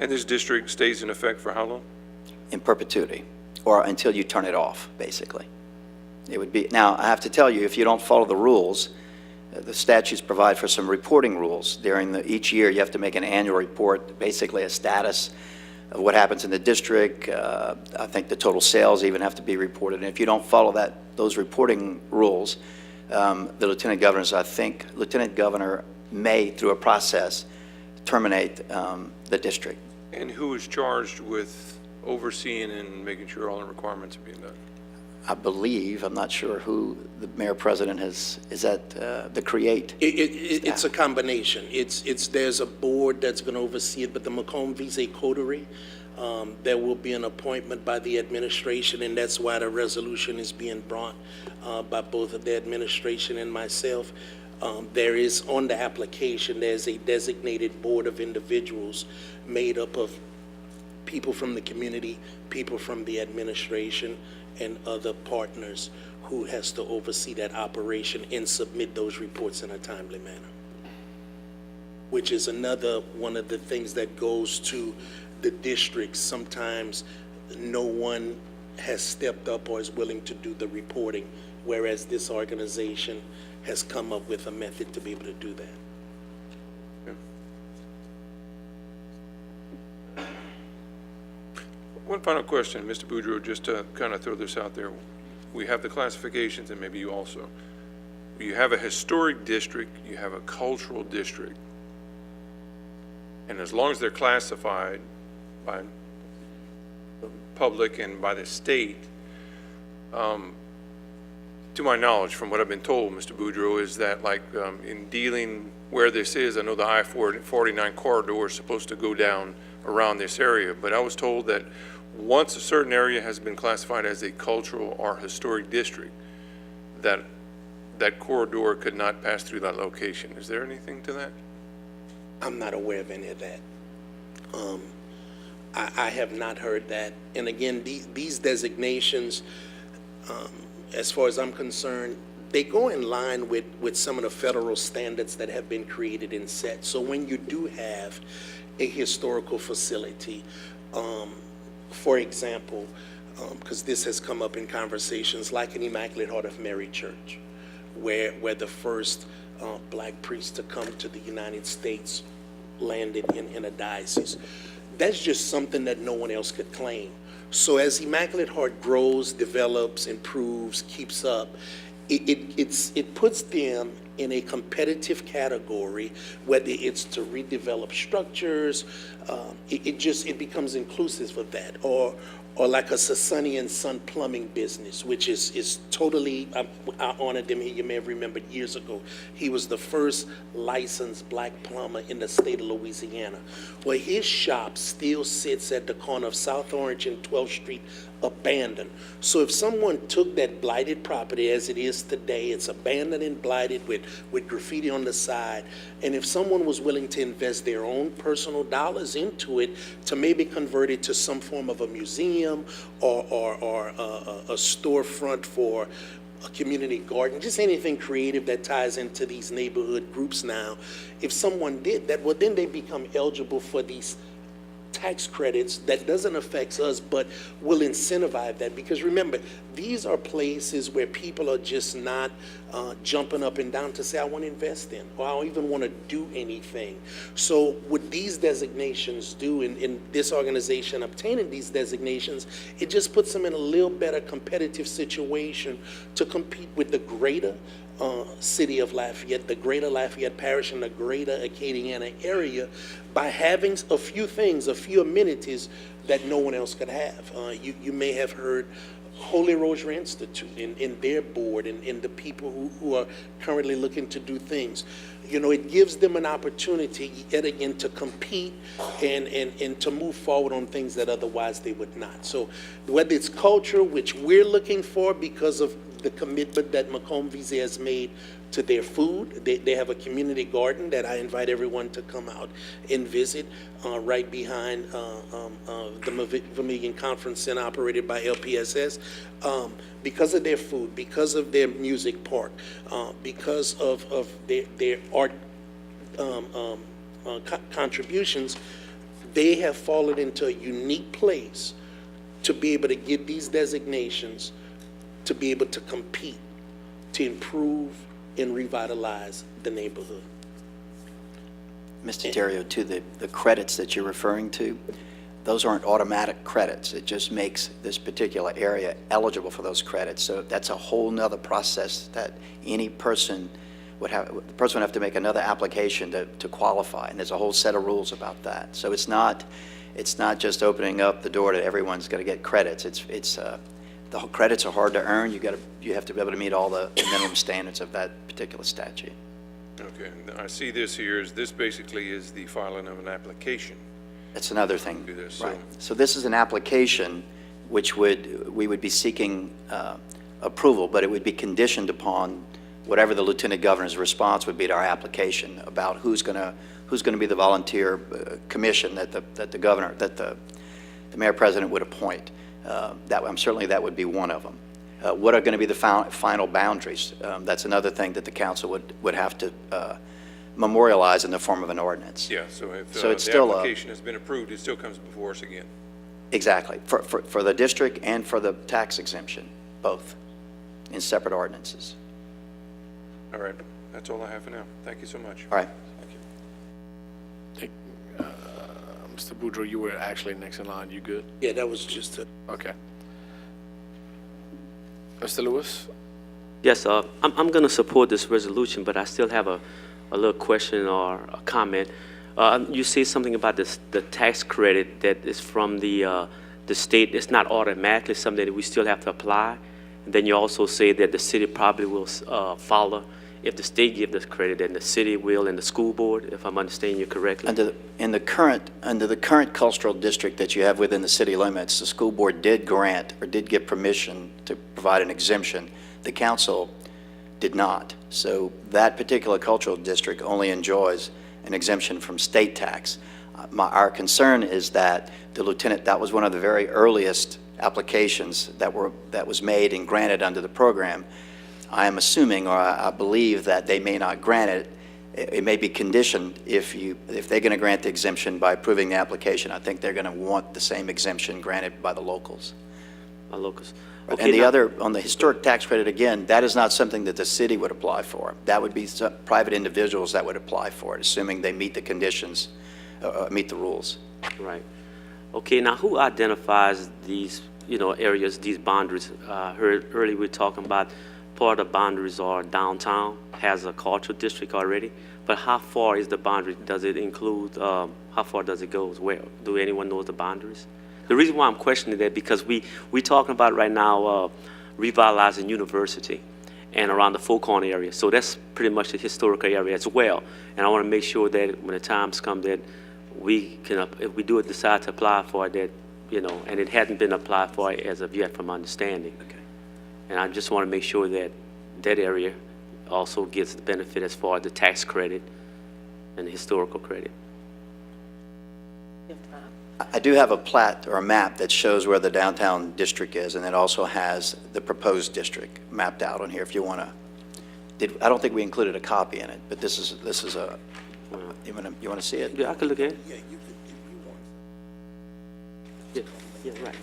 And this district stays in effect for how long? In perpetuity, or until you turn it off, basically. It would be, now, I have to tell you, if you don't follow the rules, the statutes provide for some reporting rules. Each year, you have to make an annual report, basically a status of what happens in the district. I think the total sales even have to be reported. And if you don't follow those reporting rules, the Lieutenant Governor may, through a process, terminate the district. And who is charged with overseeing and making sure all the requirements are being done? I believe, I'm not sure who the mayor president is that the CREATE? It's a combination. There's a board that's going to oversee it, but the Macomb Visa Coterie, there will be an appointment by the administration, and that's why the resolution is being brought by both of the administration and myself. There is, on the application, there's a designated board of individuals made up of people from the community, people from the administration, and other partners who has to oversee that operation and submit those reports in a timely manner. Which is another one of the things that goes to the districts. Sometimes no one has stepped up or is willing to do the reporting, whereas this organization has come up with a method to be able to do that. One final question, Mr. Boudreau, just to kind of throw this out there. We have the classifications, and maybe you also. You have a historic district, you have a cultural district. And as long as they're classified by the public and by the state, to my knowledge, from what I've been told, Mr. Boudreau, is that like in dealing where this is, I know the I-49 corridor is supposed to go down around this area, but I was told that once a certain area has been classified as a cultural or historic district, that corridor could not pass through that location. Is there anything to that? I'm not aware of any of that. I have not heard that. And again, these designations, as far as I'm concerned, they go in line with some of the federal standards that have been created and set. So when you do have a historical facility, for example, because this has come up in conversations, like an Immaculate Heart of Mary Church, where the first black priest to come to the United States landed in a diocese. That's just something that no one else could claim. So as Immaculate Heart grows, develops, improves, keeps up, it puts them in a competitive category, whether it's to redevelop structures, it becomes inclusive of that, or like a Sassani and Son plumbing business, which is totally, I honored him. You may have remembered years ago, he was the first licensed black plumber in the state of Louisiana. Well, his shop still sits at the corner of South Orange and 12th Street, abandoned. So if someone took that blighted property as it is today, it's abandoned and blighted with graffiti on the side, and if someone was willing to invest their own personal dollars into it to maybe convert it to some form of a museum or a storefront for a community garden, just anything creative that ties into these neighborhood groups now, if someone did that, well, then they become eligible for these tax credits that doesn't affect us, but will incentivize that. Because remember, these are places where people are just not jumping up and down to say, I want to invest in, or I don't even want to do anything. So what these designations do, in this organization obtaining these designations, it just puts them in a little better competitive situation to compete with the greater city of Lafayette, the greater Lafayette Parish, and the greater Acadiana area, by having a few things, a few amenities that no one else could have. You may have heard Holy Rosary Institute and their board and the people who are currently looking to do things. You know, it gives them an opportunity yet again to compete and to move forward on things that otherwise they would not. So whether it's culture, which we're looking for because of the commitment that Macomb Visa has made to their food. They have a community garden that I invite everyone to come out and visit right behind the Vermilion Conference Center operated by LPSS. Because of their food, because of their music park, because of their art contributions, they have fallen into a unique place to be able to get these designations, to be able to compete, to improve and revitalize the neighborhood. Mr. Terrio, to the credits that you're referring to, those aren't automatic credits. It just makes this particular area eligible for those credits. So that's a whole nother process that any person would have. The person would have to make another application to qualify, and there's a whole set of rules about that. So it's not just opening up the door to everyone's going to get credits. The credits are hard to earn. You have to be able to meet all the minimum standards of that particular statute. Okay, I see this here. This basically is the filing of an application. That's another thing, Do this, right? So this is an application which we would be seeking approval, but it would be conditioned upon whatever the lieutenant governor's response would be to our application about who's going to be the volunteer commission that the mayor president would appoint. Certainly that would be one of them. What are going to be the final boundaries? That's another thing that the council would have to memorialize in the form of an ordinance. Yeah, so if it's the still application has been approved, it still comes before us again. Exactly, for the district and for the tax exemption, both, in separate ordinances. All right, that's all I have for now. Thank you so much. All right. Mr. Boudreaux, you were actually next in line. You good? Yeah, that was just a... Okay. Mr. Lewis? Yes, I'm going to support this resolution, but I still have a little question or a comment. You say something about the tax credit that is from the state. It's not automatically something that we still have to apply. And then you also say that the city probably will follow. If the state gives this credit, then the city will, and the school board, if I'm understanding you correctly. Under the current cultural district that you have within the city limits, the school board did grant or did give permission to provide an exemption. The council did not. So that particular cultural district only enjoys an exemption from state tax. Our concern is that that was one of the very earliest applications that was made and granted under the program. I am assuming, or I believe, that they may not grant it. It may be conditioned if they're going to grant the exemption by approving the application. I think they're going to want the same exemption granted by the locals. By locals. Okay, and on the historic tax credit, again, that is not something that the city would apply for. That would be private individuals that would apply for it, assuming they meet the conditions, meet the rules. Right. Okay, now who identifies these, areas, these boundaries? Heard earlier we were talking about part of the boundaries are downtown, has a cultural district already, but how far is the boundary? Does it include, how far does it go? Where, do anyone know the boundaries? The reason why I'm questioning that, because we're talking about right now revitalizing University and around the Foghorn area, so that's pretty much the historical area as well, and I want to make sure that when the times come that we can, if we do decide to apply for it, that, and it hasn't been applied for as of yet from my understanding. Okay. And I just want to make sure that that area also gets the benefit as far as the tax credit and the historical credit. I do have a plat or a map that shows where the downtown district is, and it also has the proposed district mapped out on here if you want to. I don't think we included a copy in it, but this is a, you want to see it? Yeah, I can look at it. Yeah, you could, if you want. Yeah, right.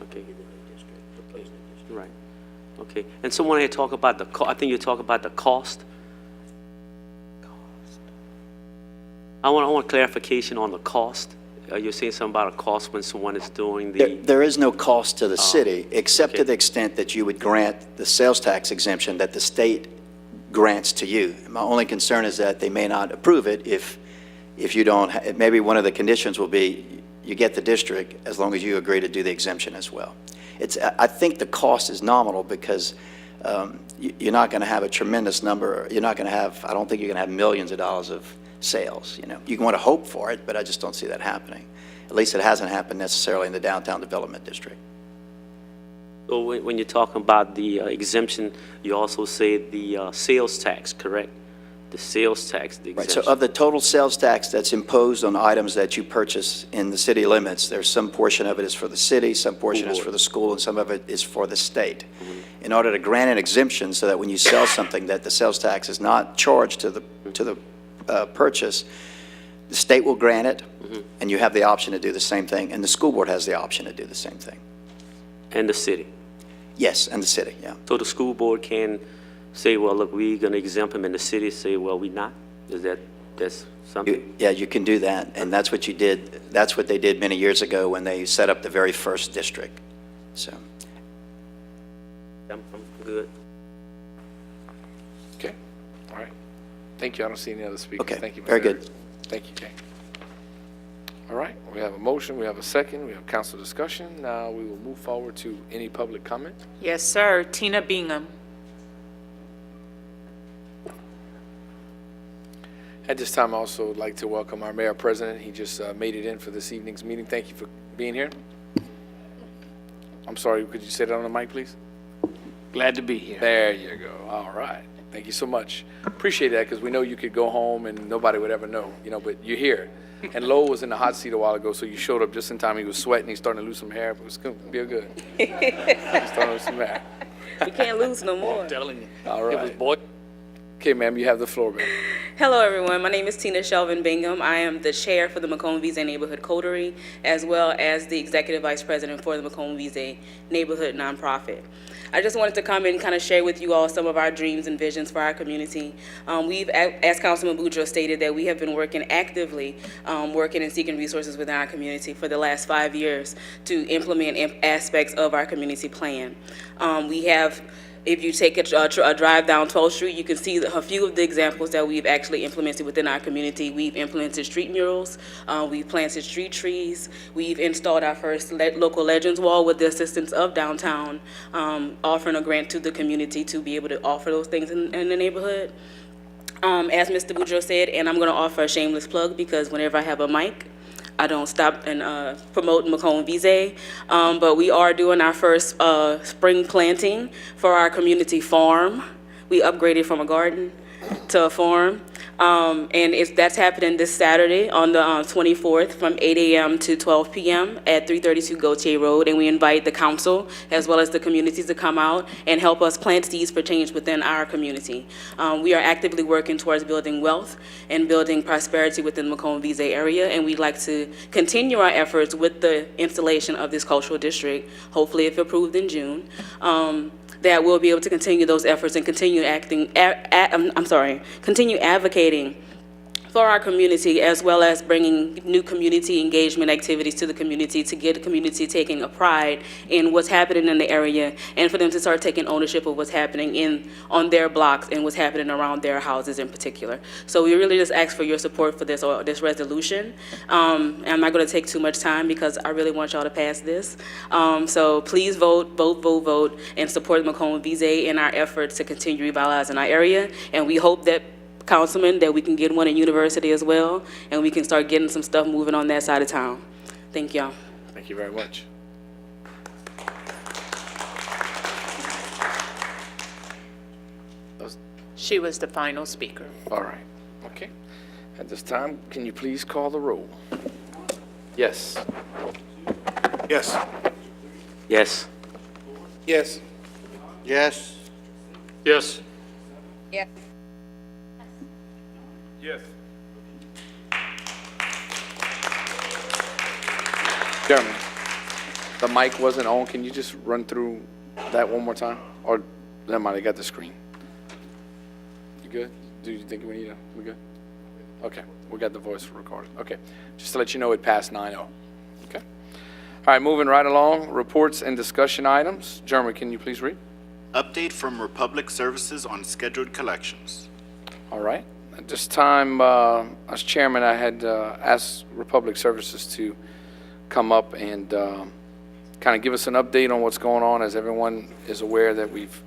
Okay. Right. Okay. And someone had talked about I think you talked about the cost. I want clarification on the cost. You're saying something about a cost when someone is doing the... There is no cost to the city, except to the extent that you would grant the sales tax exemption that the state grants to you. My only concern is that they may not approve it if if you don't, maybe one of the conditions will be you get the district as long as you agree to do the exemption as well. I think the cost is nominal because you're not going to have a tremendous number. You're not going to have, I don't think you're going to have millions of dollars of sales. You want to hope for it, but I just don't see that happening. At least it hasn't happened necessarily in the downtown development district. So when you're talking about the exemption, you also say the sales tax, correct? The sales tax, the Right, exemption. so of the total sales tax that's imposed on items that you purchase in the city limits, there's some portion of it is for the city, some portion is for the school, and some of it is for the state. In order to grant an exemption so that when you sell something that the sales tax is not charged to the purchase, the state will grant it, and you have the option to do the same thing, and the school board has the option to do the same thing. And the city. Yes, and the city, yeah. So the school board can say, well, look, we're going to exempt them, and the city say, well, we're not? That's something? Yeah, you can do that, and that's what you did. That's what they did many years ago when they set up the very first district. So, I'm good. Okay, all right. Thank you. I don't see any other speakers. okay, Thank you, Mr. very good. Harris. Thank you, Kay. All right, we have a motion, we have a second, we have council discussion. Now we will move forward to any public comment. Yes, sir. Tina Bingham. At this time, I also would like to welcome our mayor president. He just made it in for this evening's meeting. Thank you for being here. I'm sorry, could you say that on the mic, please? Glad to be here. There you go. All right. Thank you so much. Appreciate that because we know you could go home and nobody would ever know, but you're here. And Lowell was in the hot seat a while ago, so you showed up just in time. He was sweating. He's starting to lose some hair, but it was going to be good. He's starting to lose some hair. We can't lose no more. I'm telling you. All right. It was boy. Okay, ma'am, you have the floor, ma'am. Hello, everyone. My name is Tina Shelvin Bingham. I am the chair for the Macomb Vise Neighborhood Coterie, as well as the executive vice president for the Macomb Vise Neighborhood Nonprofit. I just wanted to come and kind of share with you all some of our dreams and visions for our community. We've, as Councilman Boudreaux stated, that we have been working actively, working and seeking resources within our community for the last 5 years to implement aspects of our community plan. We have, if you take a drive down 12th Street, you can see a few of the examples that we've actually implemented within our community. We've implemented street murals, we've planted street trees, we've installed our first local legends wall with the assistance of downtown, offering a grant to the community to be able to offer those things in the neighborhood. As Mr. Boudreaux said, and I'm going to offer a shameless plug because whenever I have a mic, I don't stop and promote Macomb Vise, but we are doing our first spring planting for our community farm. We upgraded from a garden to a farm, and that's happening this Saturday on the 24th from 8 a.m. to 12 p.m. at 332 Gautier Road, and we invite the council as well as the communities to come out and help us plant seeds for change within our community. We are actively working towards building wealth and building prosperity within the Macomb Vise area, and we'd like to continue our efforts with the installation of this cultural district, hopefully if approved in June. That we'll be able to continue those efforts and continue continue advocating for our community, as well as bringing new community engagement activities to the community to get the community taking a pride in what's happening in the area, and for them to start taking ownership of what's happening on their blocks and what's happening around their houses in particular. So we really just ask for your support for this resolution. I'm not going to take too much time because I really want y'all to pass this. So please vote, and support Macomb Vise in our efforts to continue revitalizing our area. And we hope that, Councilman, that we can get one in University as well, and we can start getting some stuff moving on that side of town. Thank y'all. Thank you very much. She was the final speaker. All right, okay. At this time, can you please call the roll? Yes. Yes. Yes. Yes. Yes. Yes. Yes. Yes. Chairman, the mic wasn't on. Can you just run through that one more time? Or, never mind, I got the screen. You good? Do you think we good? Okay, we got the voice recorded. Okay, just to let you know, it passed 9-0. Okay. All right, moving right along, reports and discussion items. Jeremy, can you please read? Update from Republic Services on scheduled collections. All right, At this time, as chairman, I had asked Republic Services to come up and kind of give us an update on what's going on. As everyone is aware that we've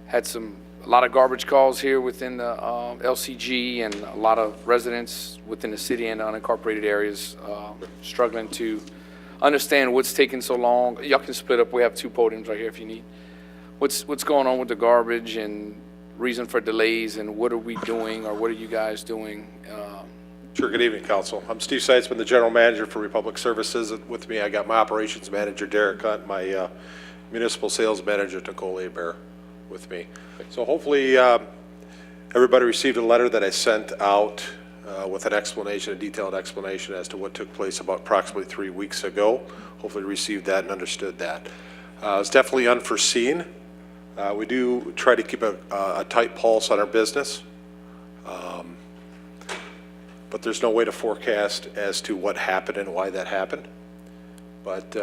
had a lot of garbage calls here within the LCG, and a lot of residents within the city and unincorporated areas struggling to understand what's taking so long. Y'all can split up. We have 2 podiums right here if you need. What's going on with the garbage and reason for delays, and what are we doing, or what are you guys doing? Sure. Good evening, Council. I'm Steve Seitzman, the General Manager for Republic Services. With me, I got my Operations Manager, Derek Hunt, my Municipal Sales Manager, Nicole Hebert, with me. So hopefully everybody received a letter that I sent out with an explanation, a detailed explanation as to what took place about approximately 3 weeks ago. Hopefully received that and understood that. It's definitely unforeseen. We do try to keep a tight pulse on our business, but there's no way to forecast as to what happened and why that happened. But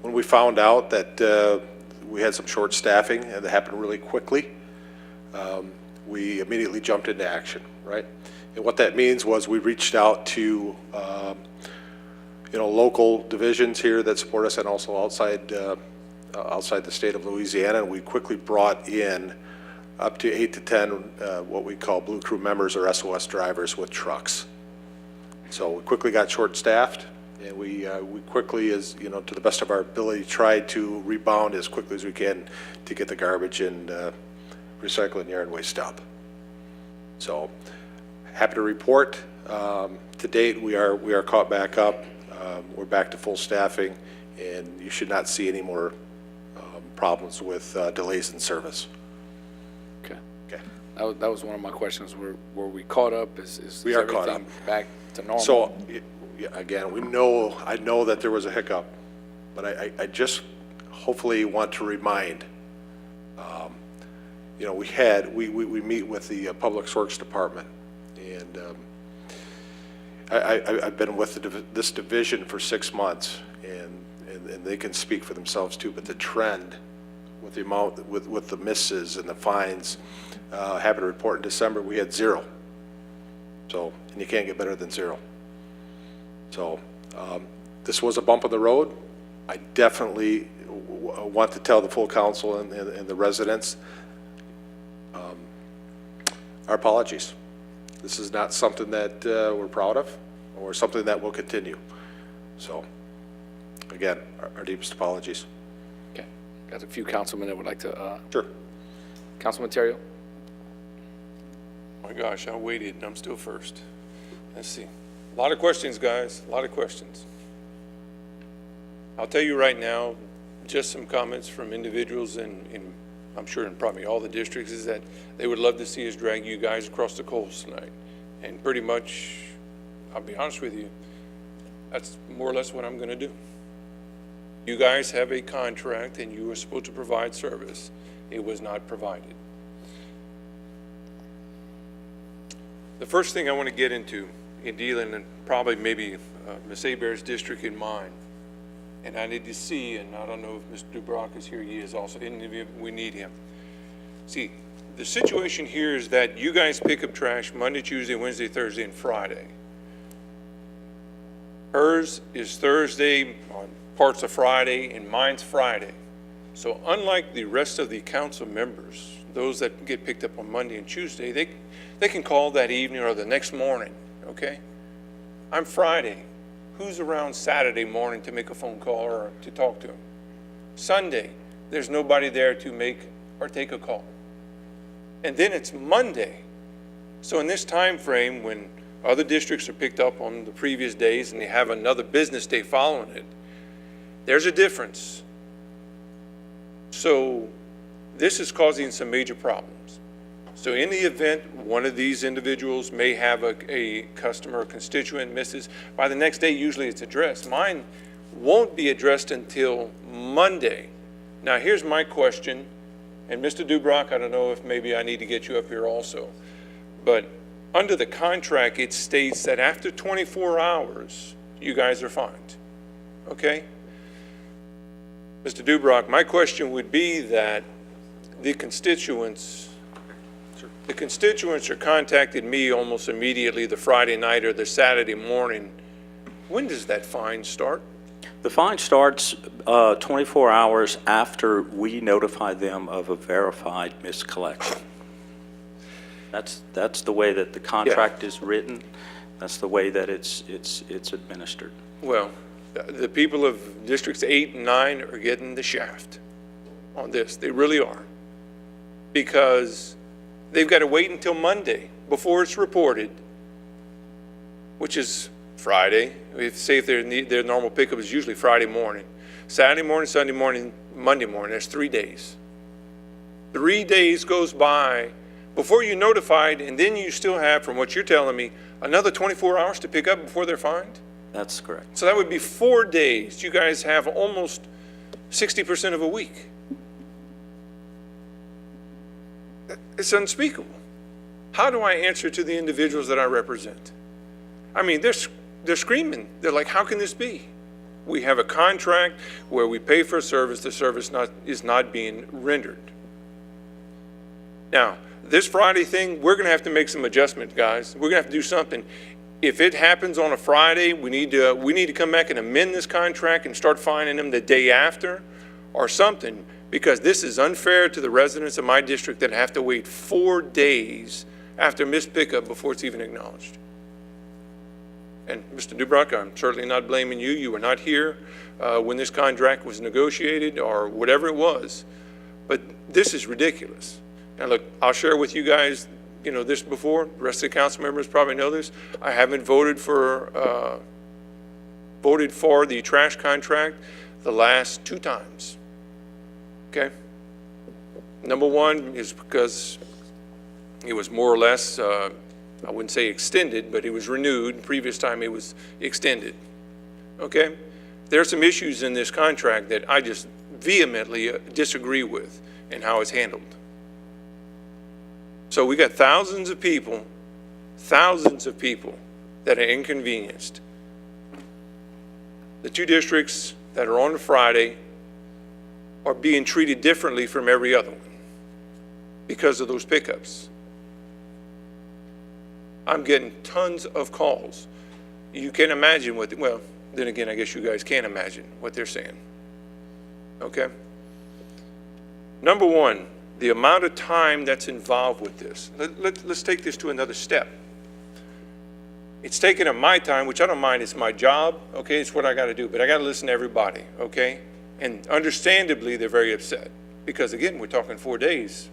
when we found out that we had some short staffing and it happened really quickly, we immediately jumped into action, right? And what that means was we reached out to local divisions here that support us, and also outside the state of Louisiana, and we quickly brought in up to 8 to 10 what we call Blue Crew members or SOS drivers with trucks. So we quickly got short-staffed, and we quickly, as to the best of our ability, tried to rebound as quickly as we can to get the garbage and recycling yard waste up. So happy to report, to date we are caught back up. We're back to full staffing, and you should not see any more problems with delays in service. Okay. That was one of my questions. Were we caught up? Is We are caught everything back to normal? So, again, I know that there was a hiccup, but I just hopefully want to remind, we meet with the Public Works Department, and I've been with this division for 6 months, and they can speak for themselves too, but the trend with the amount, with the misses and the fines, happy to report in December, we had 0. So, and you can't get better than 0. So, this was a bump in the road. I definitely want to tell the full council and the residents, our apologies. This is not something that we're proud of, or something that will continue. So, again, our deepest apologies. Okay. Got a few councilmen that would like to. Sure. Councilman Terrio? My gosh, I waited and I'm still first. Let's see. A lot of questions, guys, a lot of questions. I'll tell you right now, just some comments from individuals in I'm sure in probably all the districts, is that they would love to see us drag you guys across the coals tonight. And pretty much, I'll be honest with you, that's more or less what I'm going to do. You guys have a contract and you were supposed to provide service. It was not provided. The first thing I want to get into in dealing, and probably maybe Ms. Hebert's district in mind, and I need to see, and I don't know if Mr. Dubrock is here, he is also, we need him. See, the situation here is that you guys pick up trash Monday, Tuesday, Wednesday, Thursday, and Friday. Hers is Thursday, on parts of Friday, and mine's Friday. So unlike the rest of the council members, those that get picked up on Monday and Tuesday, they can call that evening or the next morning, okay? I'm Friday. Who's around Saturday morning to make a phone call or to talk to him? Sunday, there's nobody there to make or take a call. And then it's Monday. So in this time frame, when other districts are picked up on the previous days and they have another business day following it, there's a difference. So this is causing some major problems. So in the event one of these individuals may have a customer or constituent misses, by the next day usually it's addressed. Mine won't be addressed until Monday. Now here's my question, and Mr. Dubrock, I don't know if maybe I need to get you up here also, but under the contract it states that after 24 hours you guys are fined, okay? Mr. Dubrock, my question would be that the constituents The constituents are contacted me almost immediately the Friday night or the Saturday morning. When does that fine start? The fine starts 24 hours after we notify them of a verified miscollection. That's the way that the contract is written. That's the way that it's administered. Well, the people of Districts 8 and 9 are getting the shaft on this. They really are. Because they've got to wait until Monday before it's reported, which is Friday. Say if their normal pickup is usually Friday morning. Saturday morning, Sunday morning, Monday morning, that's 3 days. 3 days goes by before you're notified, and then you still have, from what you're telling me, another 24 hours to pick up before they're fined? That's correct. So that would be 4 days. You guys have almost 60% of a week. It's unspeakable. How do I answer to the individuals that I represent? I mean, they're screaming. They're like, how can this be? We have a contract where we pay for a service, the service is not being rendered. Now, this Friday thing, we're gonna have to make some adjustments, guys. We're gonna have to do something. If it happens on a Friday, we need to come back and amend this contract and start fining them the day after or something, because this is unfair to the residents of my district that have to wait 4 days after missed pickup before it's even acknowledged. And Mr. Dubrock, I'm certainly not blaming you. You were not here when this contract was negotiated or whatever it was, but this is ridiculous. Now look, I'll share with you guys, this before. The rest of the council members probably know this. I haven't voted for the trash contract the last 2 times. Okay? Number one is because it was more or less, I wouldn't say extended, but it was renewed. Previous time it was extended. Okay? There are some issues in this contract that I just vehemently disagree with and how it's handled. So we got thousands of people that are inconvenienced. The 2 districts that are on a Friday are being treated differently from every other one because of those pickups. I'm getting tons of calls. You can't imagine well, then again, I guess you guys can't imagine what they're saying. Okay? Number one, the amount of time that's involved with this. Let's take this to another step. It's taking up my time, which I don't mind. It's my job, okay? It's what I got to do, but I got to listen to everybody, okay? And understandably, they're very upset because, again, we're talking 4 days,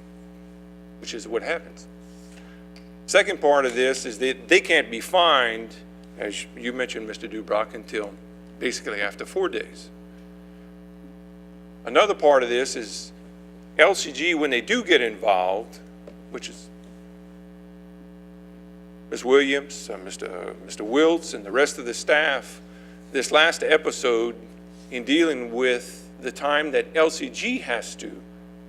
which is what happens. Second part of this is that they can't be fined, as you mentioned, Mr. Dubrock, until basically after 4 days. Another part of this is LCG, when they do get involved, which is Ms. Williams, Mr. Wiltz, and the rest of the staff, this last episode in dealing with the time that LCG has to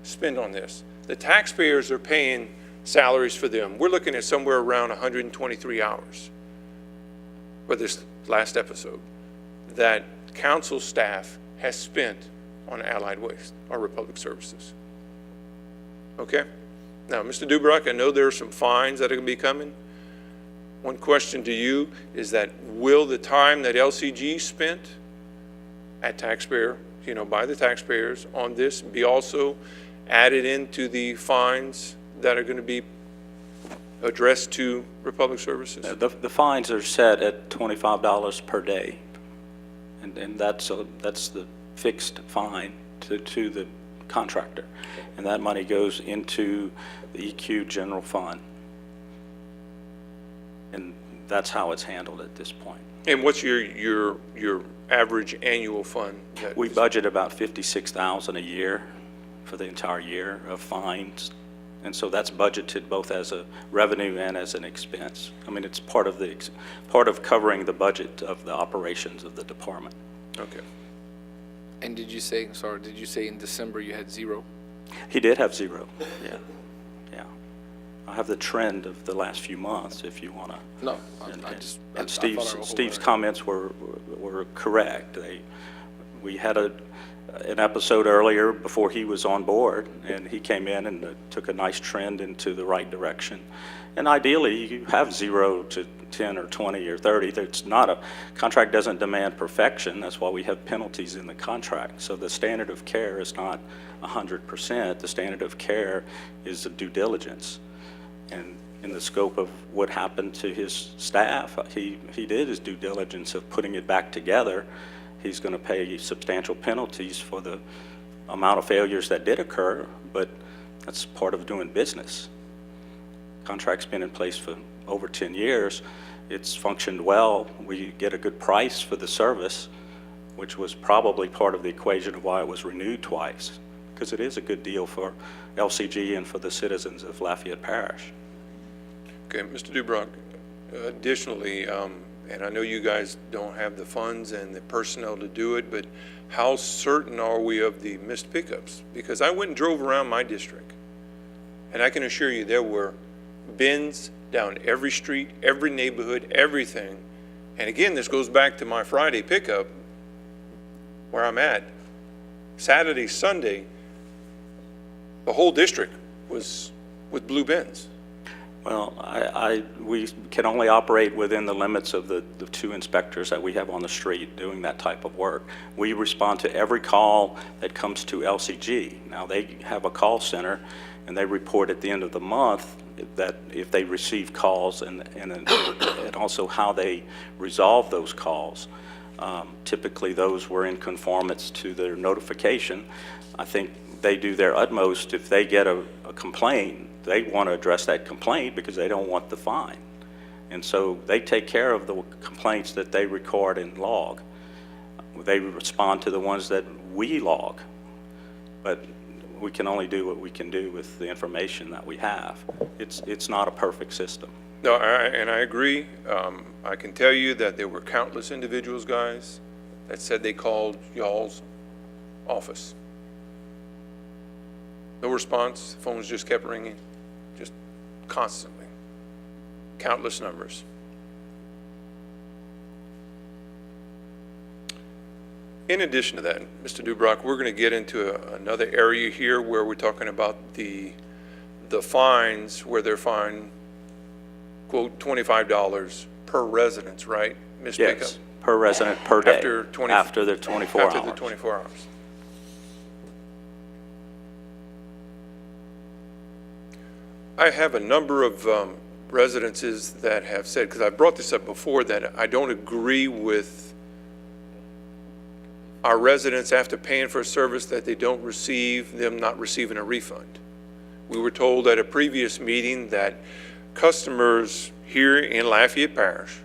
spend on this. The taxpayers are paying salaries for them. We're looking at somewhere around 123 hours for this last episode that council staff has spent on Allied Waste or Republic Services. Okay? Now, Mr. Dubrock, I know there are some fines that are going to be coming. One question to you is that will the time that LCG spent at taxpayer, by the taxpayers on this be also added into the fines that are going to be addressed to Republic Services? The fines are set at $25 per day, and that's the fixed fine to the contractor, and that money goes into the EQ general fund, and that's how it's handled at this point. And what's your average annual fund? We budget about $56,000 a year for the entire year of fines, and so that's budgeted both as a revenue and as an expense. I mean, it's part of covering the budget of the operations of the department. Okay. And did you say in December you had 0? He did have 0. Yeah. I have the trend of the last few months if you want to. No, And Steve's comments were correct. We had an episode earlier before he was on board, and he came in and took a nice trend into the right direction. And ideally, you have 0 to 10 or 20 or 30. It's not a contract doesn't demand perfection. That's why we have penalties in the contract. So the standard of care is not 100%. The standard of care is the due diligence. And in the scope of what happened to his staff, he did his due diligence of putting it back together. He's going to pay substantial penalties for the amount of failures that did occur, but that's part of doing business. Contract's been in place for over 10 years. It's functioned well. We get a good price for the service, which was probably part of the equation of why it was renewed twice, because it is a good deal for LCG and for the citizens of Lafayette Parish. Okay, Mr. Dubrock, additionally, and I know you guys don't have the funds and the personnel to do it, but how certain are we of the missed pickups? Because I went and drove around my district, and I can assure you there were bins down every street, every neighborhood, everything. And again, this goes back to my Friday pickup where I'm at. Saturday, Sunday, the whole district was with blue bins. Well, we can only operate within the limits of the 2 inspectors that we have on the street doing that type of work. We respond to every call that comes to LCG. Now, they have a call center, and they report at the end of the month that if they receive calls and also how they resolve those calls. Typically, those were in conformance to their notification. I think they do their utmost. If they get a complaint, they want to address that complaint because they don't want the fine. And so they take care of the complaints that they record and log. They respond to the ones that we log. But we can only do what we can do with the information that we have. It's not a perfect system. No, and I agree. I can tell you that there were countless individuals, guys, that said they called y'all's office. No response. Phones just kept ringing, just constantly. Countless numbers. In addition to that, Mr. Dubrock, we're going to get into another area here where we're talking about the fines, where they're fined, quote, $25 per residence, right? Ms. Yes, Pickup? per resident, per day. After the 24 hours. After the 24 hours. I have a number of residences that have said, because I brought this up before, that I don't agree with our residents after paying for a service that they don't receive, them not receiving a refund. We were told at a previous meeting that customers here in Lafayette Parish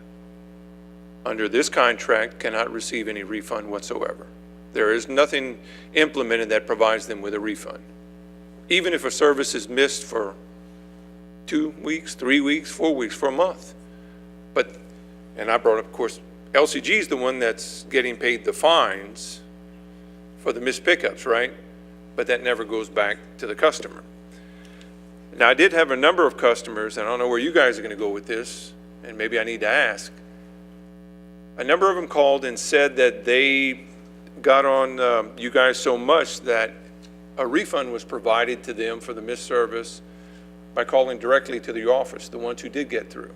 under this contract cannot receive any refund whatsoever. There is nothing implemented that provides them with a refund. Even if a service is missed for 2 weeks, 3 weeks, 4 weeks, for a month. But, and I brought up, of course, LCG is the one that's getting paid the fines for the missed pickups, right? But that never goes back to the customer. Now, I did have a number of customers, and I don't know where you guys are going to go with this, and maybe I need to ask. A number of them called and said that they got on you guys so much that a refund was provided to them for the missed service by calling directly to the office, the ones who did get through.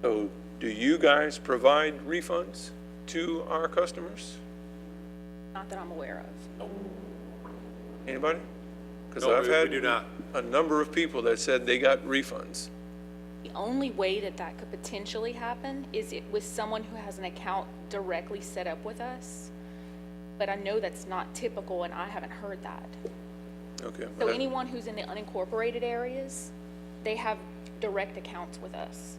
So, do you guys provide refunds to our customers? Not that I'm aware of. Anybody? Because No, I've we had do not. a number of people that said they got refunds. The only way that that could potentially happen is it with someone who has an account directly set up with us. But I know that's not typical, and I haven't heard that. Okay. So anyone who's in the unincorporated areas, they have direct accounts with us.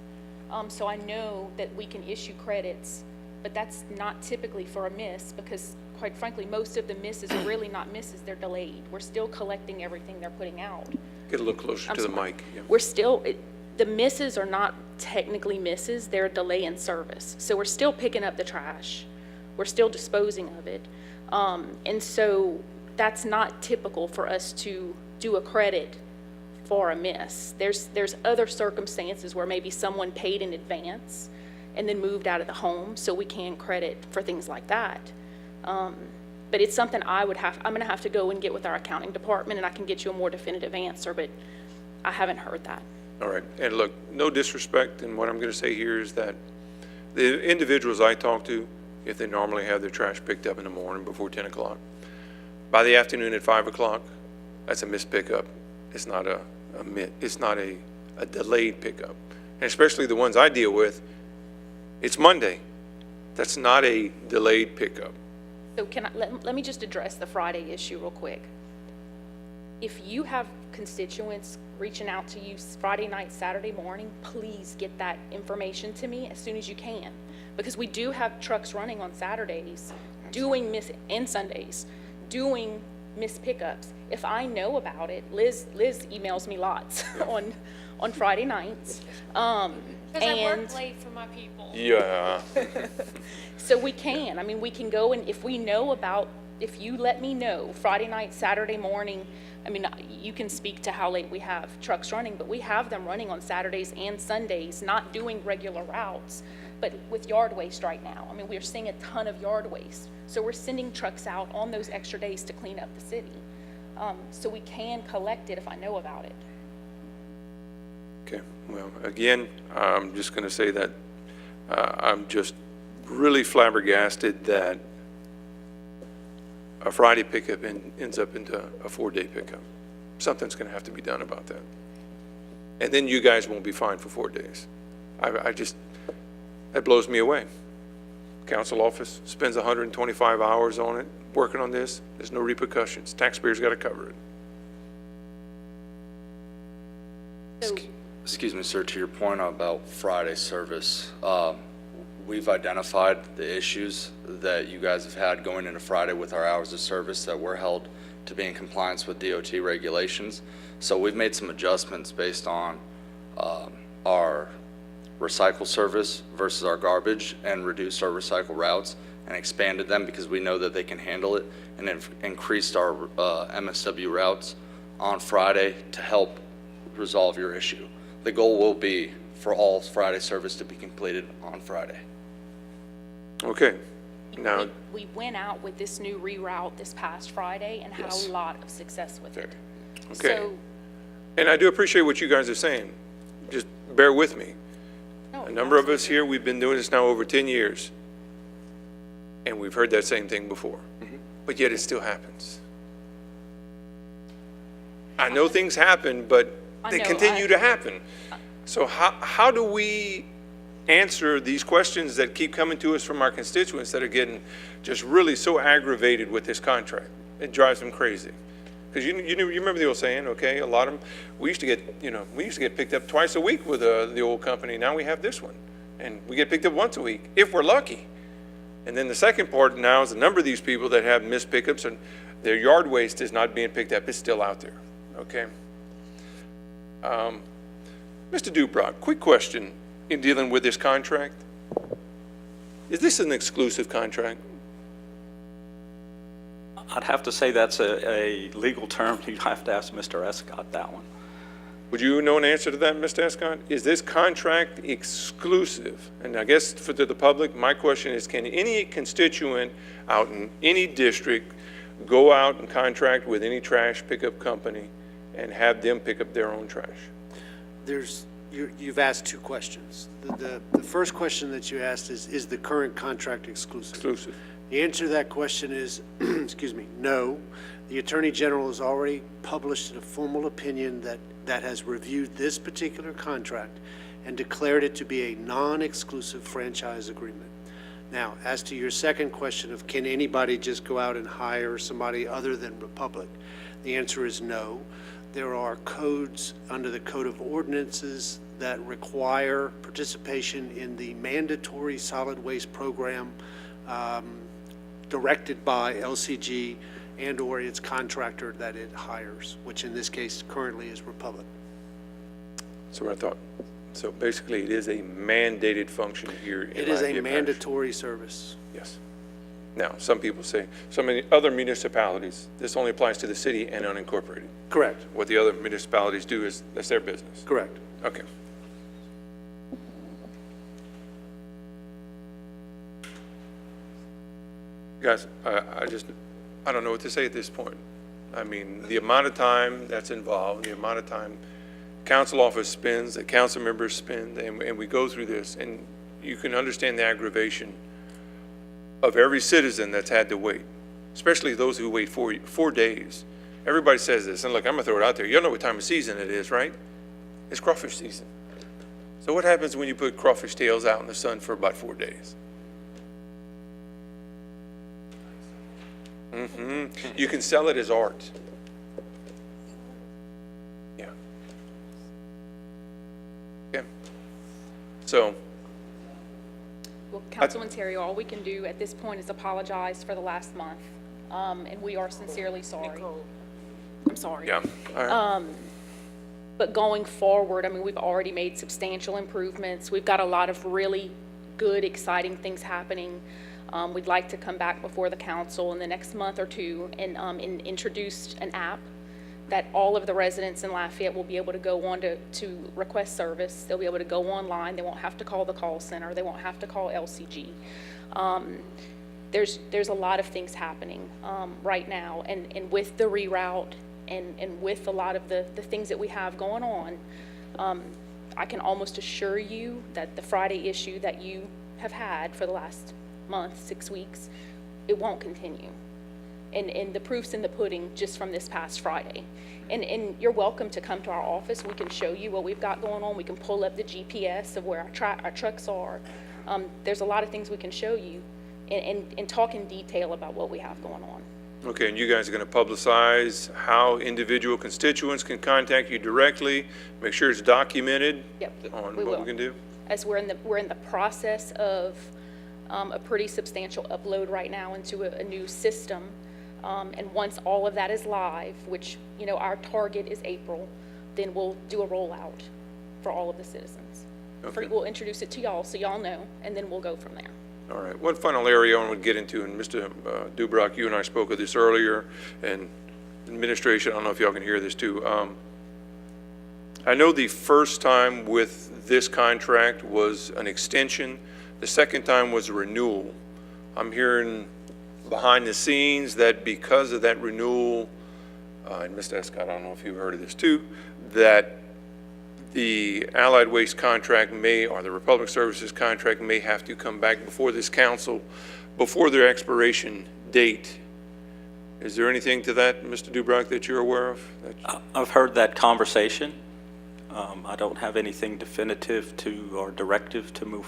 So I know that we can issue credits, but that's not typically for a miss because, quite frankly, most of the misses are really not misses, they're delayed. We're still collecting everything they're putting out. Get a little closer to the mic. Yeah. We're still, the misses are not technically misses, they're a delay in service. So we're still picking up the trash. We're still disposing of it. And so that's not typical for us to do a credit for a miss. There's other circumstances where maybe someone paid in advance and then moved out of the home, so we can credit for things like that. But it's something I'm going to have to go and get with our accounting department, and I can get you a more definitive answer, but I haven't heard that. All right, and look, no disrespect, and what I'm going to say here is that the individuals I talk to, if they normally have their trash picked up in the morning before 10 o'clock, by the afternoon at 5 o'clock, that's a missed pickup. It's not a delayed pickup. And especially the ones I deal with, it's Monday. That's not a delayed pickup. So let me just address the Friday issue real quick. If you have constituents reaching out to you Friday night, Saturday morning, please get that information to me as soon as you can. Because we do have trucks running on Saturdays and Sundays doing missed pickups. If I know about it, Liz emails me lots on Friday nights. Because I work late for my people. Yeah. So we can go, and if you let me know Friday night, Saturday morning, you can speak to how late we have trucks running, but we have them running on Saturdays and Sundays, not doing regular routes, but with yard waste right now. We're seeing a ton of yard waste. So we're sending trucks out on those extra days to clean up the city. So we can collect it if I know about it. Okay, well, again, I'm just going to say that I'm just really flabbergasted that a Friday pickup ends up into a 4-day pickup. Something's going to have to be done about that. And then you guys won't be fined for 4 days. That blows me away. Council office spends 125 hours on it, working on this. There's no repercussions. Taxpayers got to cover it. Excuse me, sir, to your point about Friday service, we've identified the issues that you guys have had going into Friday with our hours of service that we're held to be in compliance with DOT regulations. So we've made some adjustments based on our recycle service versus our garbage and reduced our recycle routes and expanded them because we know that they can handle it, and have increased our MSW routes on Friday to help resolve your issue. The goal will be for all Friday service to be completed on Friday. Okay. Now, we went out with this new reroute this past Friday and had a lot of success with it. okay. So, And I do appreciate what you guys are saying. Just bear with me. no, A number of us here, we've been doing this now over 10 years, and we've heard that same thing before, but yet it still happens. I know things happen, but they continue to happen. So how do we answer these questions that keep coming to us from our constituents that are getting just really so aggravated with this contract? It drives them crazy. Because you remember the old saying, okay, a lot of them, we used to get picked up twice a week with the old company. Now we have this one, and we get picked up once a week if we're lucky. And then the second part now is the number of these people that have missed pickups and their yard waste is not being picked up. It's still out there. Okay. Mr. Dubrock, quick question in dealing with this contract. Is this an exclusive contract? I'd have to say that's a legal term. You'd have to ask Mr. Escott that one. Would you know an answer to that, Mr. Escott? Is this contract exclusive? And I guess to the public, my question is, can any constituent out in any district go out and contract with any trash pickup company and have them pick up their own trash? You've asked two questions. The first question that you asked is the current contract exclusive? Exclusive. The answer to that question is, excuse me, no. The Attorney General has already published a formal opinion that has reviewed this particular contract and declared it to be a non-exclusive franchise agreement. Now, as to your second question of can anybody just go out and hire somebody other than Republic, the answer is no. There are codes under the Code of Ordinances that require participation in the mandatory solid waste program directed by LCG and or its contractor that it hires, which in this case currently is Republic. So what I thought. So basically it is a mandated function here in It is a Lafayette Parish. mandatory service. Yes. Now, some people say, some of the other municipalities, this only applies to the city and unincorporated. Correct. What the other municipalities do is, that's their business. Correct. Okay. Guys, I don't know what to say at this point. I mean, the amount of time that's involved, the amount of time council office spends, that council members spend, and we go through this, and you can understand the aggravation of every citizen that's had to wait, especially those who wait 4 days. Everybody says this, and look, I'm gonna throw it out there. You know what time of season it is, right? It's crawfish season. So what happens when you put crawfish tails out in the sun for about 4 days? You can sell it as art. Yeah. Yeah. So. Well, Councilman Terry, all we can do at this point is apologize for the last month, and we are sincerely sorry. I'm sorry. Yeah. All right. But going forward, I mean, we've already made substantial improvements. We've got a lot of really good, exciting things happening. We'd like to come back before the council in the next month or two and introduce an app that all of the residents in Lafayette will be able to go on to request service. They'll be able to go online. They won't have to call the call center. They won't have to call LCG. There's a lot of things happening right now, and with the reroute and with a lot of the things that we have going on, I can almost assure you that the Friday issue that you have had for the last month, 6 weeks, it won't continue. And the proof's in the pudding just from this past Friday. And you're welcome to come to our office. We can show you what we've got going on. We can pull up the GPS of where our trucks are. There's a lot of things we can show you and talk in detail about what we have going on. Okay, and you guys are going to publicize how individual constituents can contact you directly, make sure it's documented on what we can do? As we're in the process of a pretty substantial upload right now into a new system. And once all of that is live, which, you know, our target is April, then we'll do a rollout for all of the citizens. Okay. We'll introduce it to y'all so y'all know, and then we'll go from there. All right, one final area I want to get into, and Mr. Dubrock, you and I spoke of this earlier, and administration, I don't know if y'all can hear this too. I know the first time with this contract was an extension. The second time was a renewal. I'm hearing behind the scenes that because of that renewal, and Mr. Escott, I don't know if you've heard of this too, that the Allied Waste contract may, or the Republic Services contract may have to come back before this council before their expiration date. Is there anything to that, Mr. Dubrock, that you're aware of? I've heard that conversation. I don't have anything definitive or directive to move